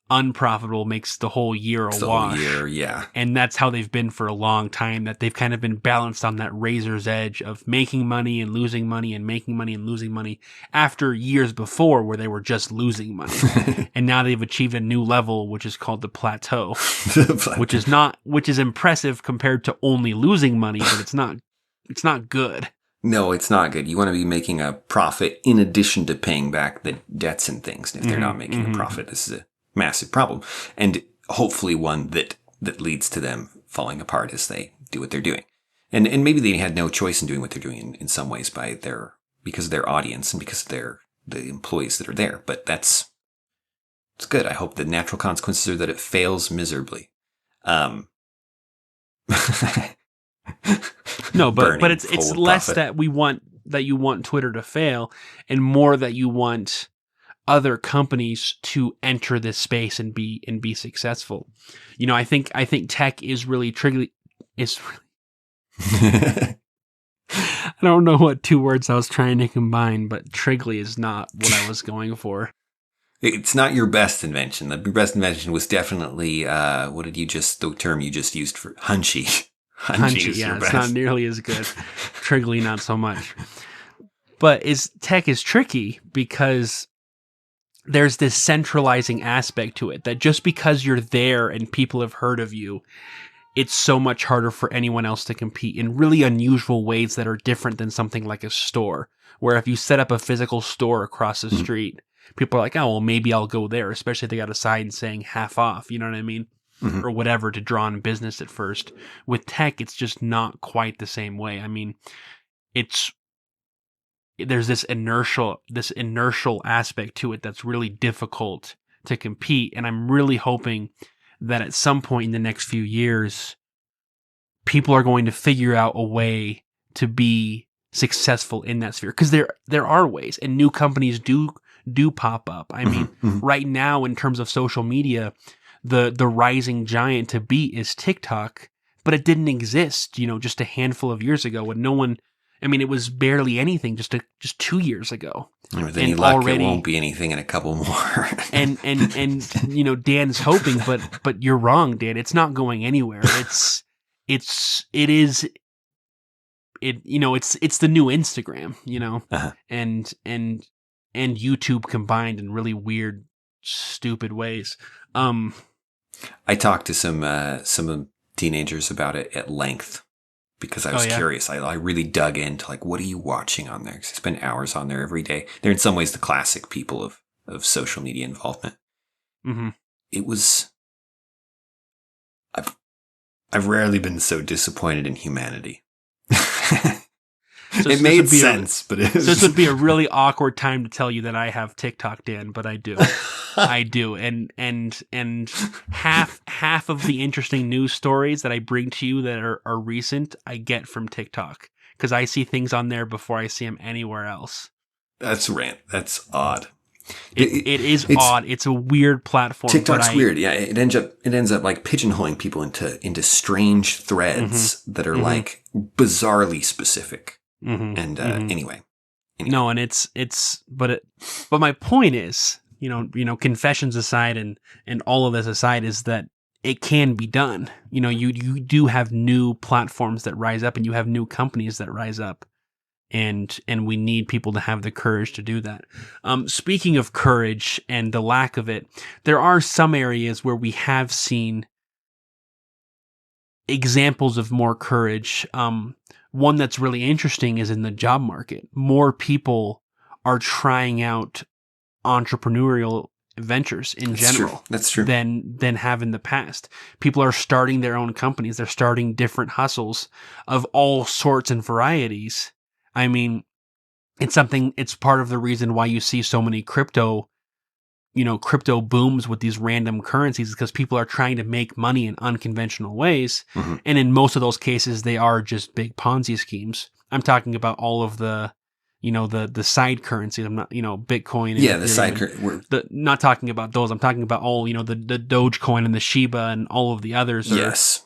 unprofitable makes the whole year a wash. The whole year, yeah. And that's how they've been for a long time, that they've kind of been balanced on that razor's edge of making money and losing money and making money and losing money after years before where they were just losing money. And now they've achieved a new level, which is called the plateau, which is impressive compared to only losing money, but it's not good. No, it's not good. You want to be making a profit in addition to paying back the debts and things. And if they're not making a profit, this is a massive problem, and hopefully one that leads to them falling apart as they do what they're doing. And maybe they had no choice in doing what they're doing in some ways because of their audience and because of the employees that are there. But it's good. I hope the natural consequences are that it fails miserably. No, but it's less that you want Twitter to fail and more that you want other companies to enter this space and be successful. You know, I think tech is really I don't know what 2 words I was trying to combine, but triggly is not what I was going for. It's not your best invention. The best invention was definitely the term you just used for hunchy. Hunchy, yeah, it's not nearly as good. Triggly, not so much. But tech is tricky because there's this centralizing aspect to it that just because you're there and people have heard of you, it's so much harder for anyone else to compete in really unusual ways that are different than something like a store, where if you set up a physical store across the street, people are like, oh, well, maybe I'll go there, especially if they got a sign saying half off, you know what I mean? Or whatever to draw in business at first. With tech, it's just not quite the same way. I mean, there's this inertial aspect to it that's really difficult to compete. And I'm really hoping that at some point in the next few years, people are going to figure out a way to be successful in that sphere. Because there are ways, and new companies do pop up. I mean, right now, in terms of social media, the rising giant to beat is TikTok, but it didn't exist, just a handful of years ago when no one. I mean, it was barely anything just 2 years ago. With any luck, already, it won't be anything in a couple more. and Dan is hoping, but you're wrong, Dan. It's not going anywhere. It's the new Instagram, and YouTube combined in really weird, stupid ways. I talked to some teenagers about it at length. Because I was curious. I really dug into what are you watching on there? Because I spend hours on there every day. They're in some ways the classic people of social media involvement. Mm-hmm. It was. I've rarely been so disappointed in humanity. It made sense, but this would be a really awkward time to tell you that I have TikTok, Dan, but I do. I do. And half of the interesting news stories that I bring to you that are recent, I get from TikTok because I see things on there before I see them anywhere else. That's That's odd. It is odd. It's a weird platform. TikTok's weird. Yeah, it ends up pigeonholing people into strange threads that are bizarrely specific. And anyway. No, and but my point is, confessions aside and all of this aside, is that it can be done. You do have new platforms that rise up, and you have new companies that rise up, and we need people to have the courage to do that. Speaking of courage and the lack of it, there are some areas where we have seen examples of more courage. One that's really interesting is in the job market. More people are trying out entrepreneurial ventures in general. That's true. Than have in the past. People are starting their own companies. They're starting different hustles of all sorts and varieties. I mean, it's part of the reason why you see so many crypto booms with these random currencies, because people are trying to make money in unconventional ways. Mm-hmm. And in most of those cases, they are just big Ponzi schemes. I'm talking about all of the, the side currencies. I'm not, Bitcoin. And Yeah, the Ethereum side currency. not talking about those. I'm talking about all, the Dogecoin and the Shiba and all of the others Yes.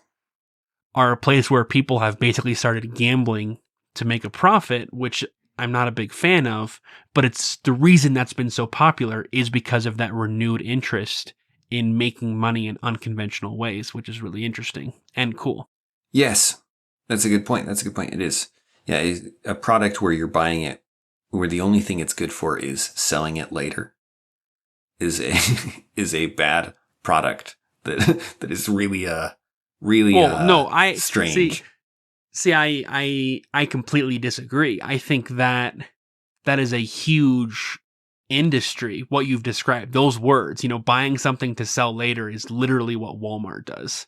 are a place where people have basically started gambling to make a profit, which I'm not a big fan of, but it's the reason that's been so popular is because of that renewed interest in making money in unconventional ways, which is really interesting and cool. Yes. That's a good point. It is. Yeah, a product where you're buying it, where the only thing it's good for is selling it later, is a is a bad product that is really strange. See, I completely disagree. I think that is a huge industry, what you've described. Those words, buying something to sell later is literally what Walmart does.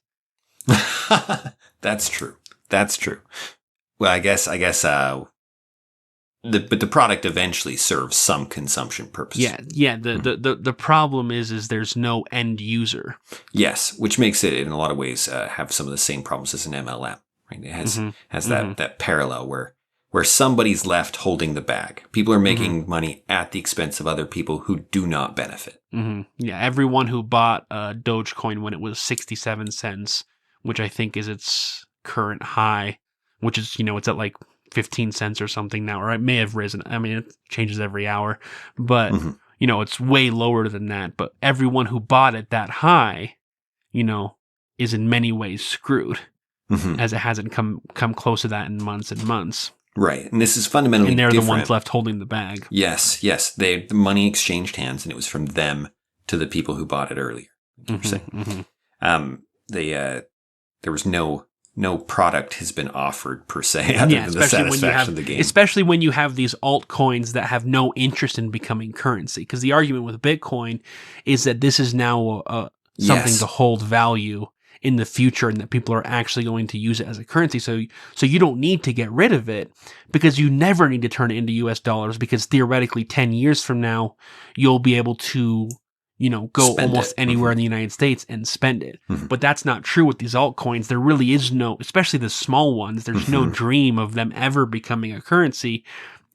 That's true. Well, I guess but the product eventually serves some consumption purpose. Yeah. The problem is there's no end user. Yes, which makes it in a lot of ways have some of the same problems as an MLM. Right? It has that parallel where somebody's left holding the bag. People are making money at the expense of other people who do not benefit. Mm-hmm. Yeah, everyone who bought Dogecoin when it was 67 cents, which I think is its current high, which is, it's at like 15 cents or something now, or it may have risen. I mean, it changes every hour, but, it's way lower than that. But everyone who bought it that high, is in many ways screwed, as it hasn't come close to that in months and months. Right. And this is fundamentally different. And they're different. the ones left holding the bag. Yes. The money exchanged hands, and it was from them to the people who bought it earlier. There was no product has been offered per se other than the satisfaction of the game. Especially when you have these altcoins that have no interest in becoming currency. Because the argument with Bitcoin is that this is now something to hold value in the future, and that people are actually going to use it as a currency. So you don't need to get rid of it, because you never need to turn it into US dollars, because theoretically 10 years from now, you'll be able to, go spend almost anywhere in the United States and spend it. But that's not true with these altcoins. There really is no, especially the small ones, there's no dream of them ever becoming a currency.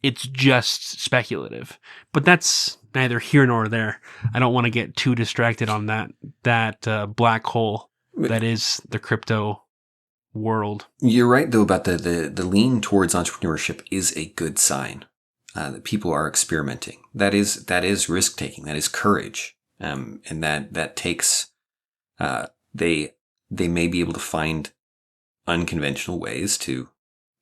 It's just speculative. But that's neither here nor there. I don't want to get too distracted on that black hole that is the crypto world. You're right, though, about the lean towards entrepreneurship is a good sign that people are experimenting. That is risk taking. That is courage, and that takes. They may be able to find unconventional ways to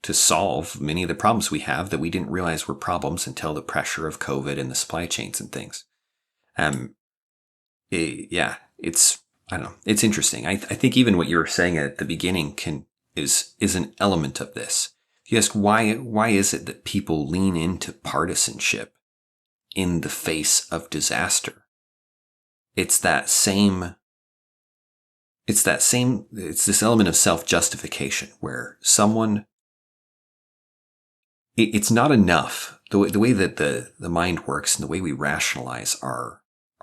solve many of the problems we have that we didn't realize were problems until the pressure of COVID and the supply chains and things. It's. I don't know. It's interesting. I think even what you were saying at the beginning is an element of this. If you ask why is it that people lean into partisanship in the face of disaster? It's this element of self-justification where it's not enough. The way that the mind works and the way we rationalize our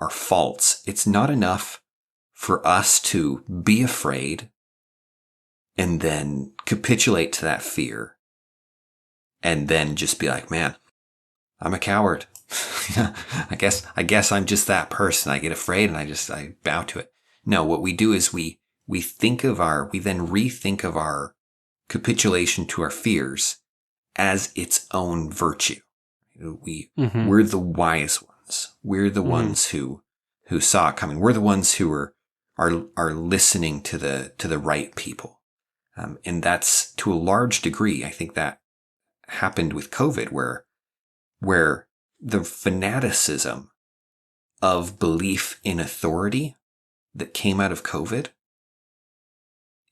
faults, it's not enough for us to be afraid and then capitulate to that fear and then just be like, man, I'm a coward. I guess I'm just that person. I get afraid and I bow to it. No, what we do is we then rethink of our capitulation to our fears as its own virtue. We're the wise ones. We're the ones who saw it coming. We're the ones who are listening to the right people. And that's to a large degree, I think that happened with COVID, where the fanaticism of belief in authority that came out of COVID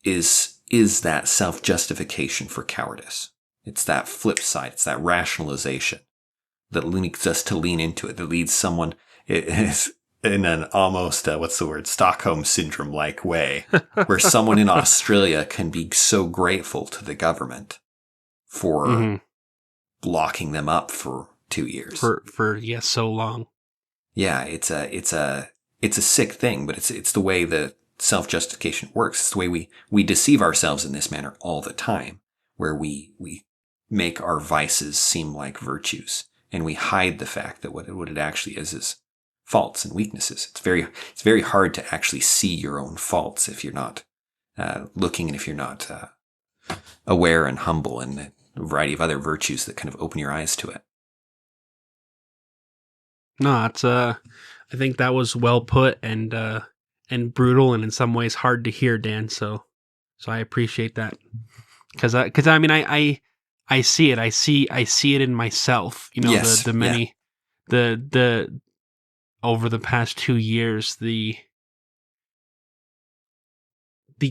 is that self-justification for cowardice. It's that flip side. It's that rationalization that leads us to lean into it, that leads someone in an almost, Stockholm Syndrome-like way, where someone in Australia can be so grateful to the government for locking them up for 2 years. For so long. Yeah, it's a sick thing, but it's the way the self-justification works. It's the way we deceive ourselves in this manner all the time, where we make our vices seem like virtues, and we hide the fact that what it actually is faults and weaknesses. It's very hard to actually see your own faults if you're not looking, and if you're not aware and humble, and a variety of other virtues that kind of open your eyes to it. No, it's I think that was well put and brutal, and in some ways hard to hear, Dan. So I appreciate that, because I mean I see it. I see it in myself. You know, Yes, the many the over the past 2 years, the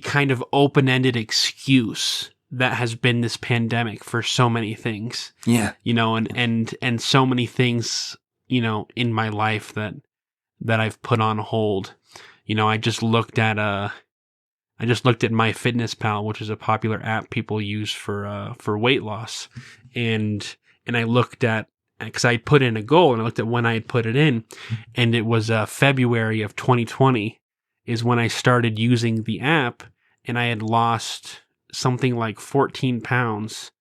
kind of open-ended excuse that has been this pandemic for so many things. Yeah. You know, and so many things, you know, in my life that I've put on hold. You know, I just looked at MyFitnessPal, which is a popular app people use for weight loss, and I looked at, because I put in a goal, and I looked at when I had put it in, and it was February of 2020 is when I started using the app, and I had lost something like 14 pounds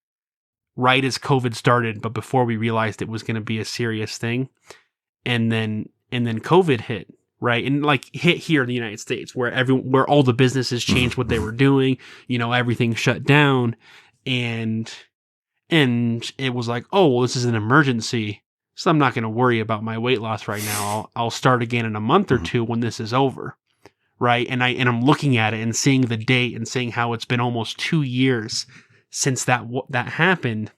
right as COVID started, but before we realized it was going to be a serious thing. And then COVID hit, right? And like hit here in the United States, where all the businesses changed what they were doing, you know, everything shut down, and it was like, oh, well, this is an emergency, so I'm not going to worry about my weight loss right now. I'll start again in a month or two when this is over. Right. And I'm looking at it and seeing the date and seeing how it's been almost 2 years since that happened.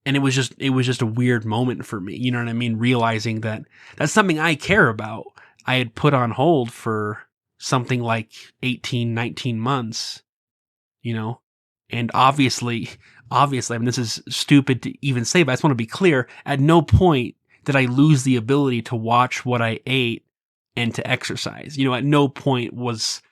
And it was just a weird moment for me. You know what I mean? Realizing that that's something I care about. I had put on hold for something like 18, 19 months, you know, and obviously, I mean, this is stupid to even say, but I just want to be clear. At no point did I lose the ability to watch what I ate and to exercise. You know, at no point was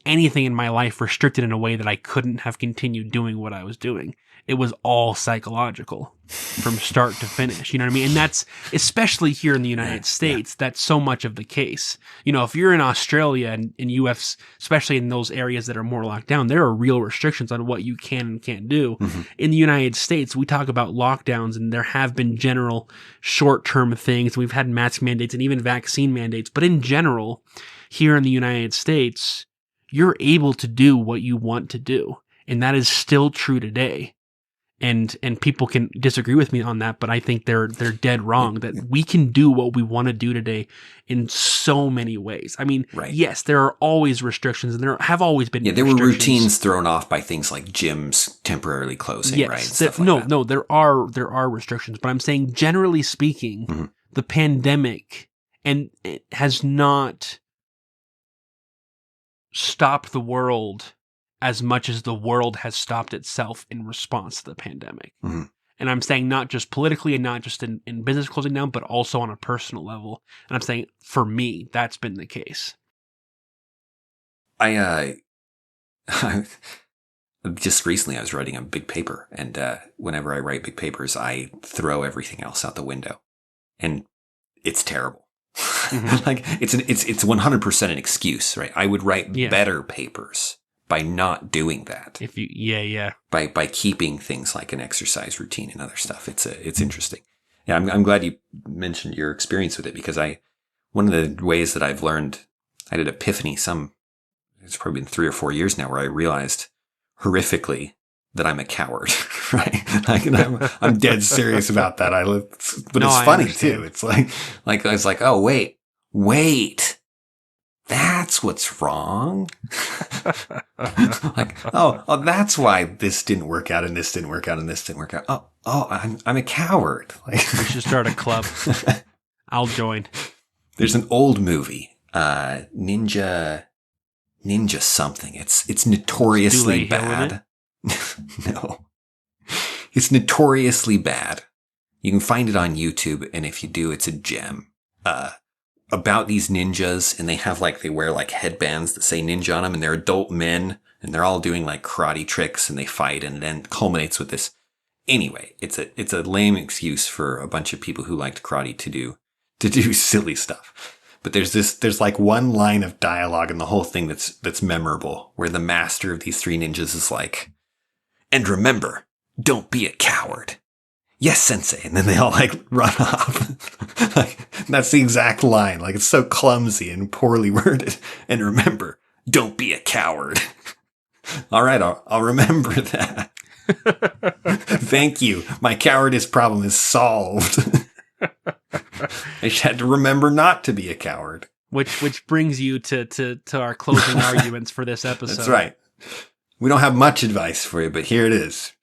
anything in my life restricted in a way that I couldn't have continued doing what I was doing. It was all psychological from start to finish. You know what I mean? And that's, especially here in the United States, that's so much of the case. You know, if you're in Australia and US, especially in those areas that are more locked down, there are real restrictions on what you can and can't do. Mm-hmm. In the United States, we talk about lockdowns, and there have been general short-term things. We've had mask mandates and even vaccine mandates. But in general, here in the United States, you're able to do what you want to do. And that is still true today. And people can disagree with me on that, but I think they're dead wrong, that we can do what we want to do today in so many ways. I mean, yes, there are always restrictions, and there have always been there were routines thrown off by things like gyms temporarily closing, right? Stuff like that. No, there are restrictions, but I'm saying, generally speaking, the pandemic and it has not stopped the world as much as the world has stopped itself in response to the pandemic. Mm-hmm. And I'm saying not just politically and not just in business closing down, but also on a personal level. And I'm saying, for me, that's been the case. I just recently I was writing a big paper, and whenever I write big papers, I throw everything else out the window, and it's terrible. Mm-hmm. Like it's 100% an excuse, right? I would write better papers by not doing that. If you, by keeping things like an exercise routine and other stuff. It's interesting. Yeah, I'm glad you mentioned your experience with it, because one of the ways that I've learned, I had an epiphany it's probably been 3 or 4 years now, where I realized horrifically that I'm a coward, right? Like, I'm dead serious about that. But it's funny too. It's like I was like, oh, wait, that's what's wrong. Like, oh, that's why this didn't work out, and this didn't work out, and this didn't work out. Oh, I'm a coward. Like, we should start a club. I'll join. There's an old movie, Ninja something. It's notoriously bad. No, it's notoriously bad. You can find it on YouTube, and if you do, it's a gem. About these ninjas, and they wear like headbands that say ninja on them, and they're adult men, and they're all doing like karate tricks, and they fight, and then it culminates with this Anyway, it's a lame excuse for a bunch of people who liked karate to do silly stuff. But there's like one line of dialogue in the whole thing that's memorable, where the master of these three ninjas is like, "And remember, don't be a coward." "Yes, sensei." And then they all like run off. Like, that's the exact line. Like, it's so clumsy and poorly worded. "And remember, don't be a coward." All right, I'll remember that. Thank you. My cowardice problem is solved. I just had to remember not to be a coward. Which brings you to our closing arguments for this episode. That's right. We don't have much advice for you, but here it is.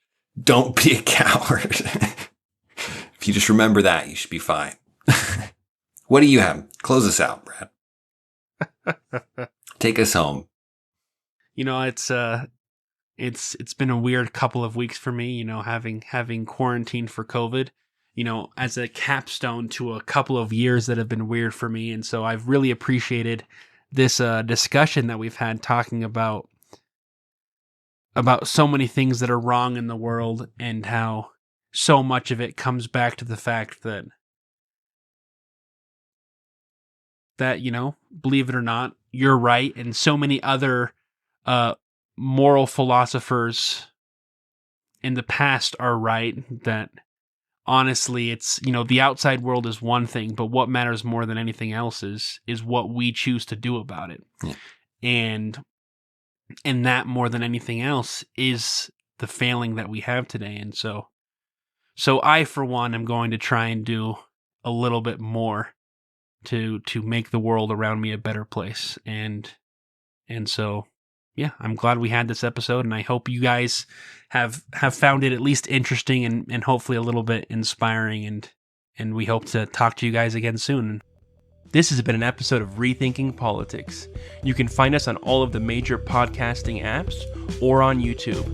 Don't be a coward. If you just remember that, you should be fine. What do you have? Close us out, Brad. Take us home. You know, it's been a weird couple of weeks for me, you know, having quarantined for COVID, you know, as a capstone to a couple of years that have been weird for me. And so I've really appreciated this discussion that we've had talking about so many things that are wrong in the world, and how so much of it comes back to the fact that, you know, believe it or not, you're right. And so many other moral philosophers in the past are right, that honestly, it's, you know, the outside world is one thing, but what matters more than anything else is what we choose to do about it. Yeah. And that, more than anything else, is the failing that we have today. And so I, for one, am going to try and do a little bit more to make the world around me a better place. And so, yeah, I'm glad we had this episode, and I hope you guys have found it at least interesting and hopefully a little bit inspiring, and we hope to talk to you guys again soon. This has been an episode of Rethinking Politics. You can find us on all of the major podcasting apps or on YouTube.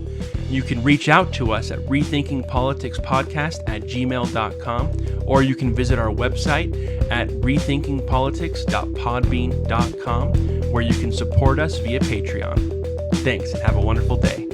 You can reach out to us at rethinkingpoliticspodcast@gmail.com, or you can visit our website at rethinkingpolitics.podbean.com, where you can support us via Patreon. Thanks, and have a wonderful day.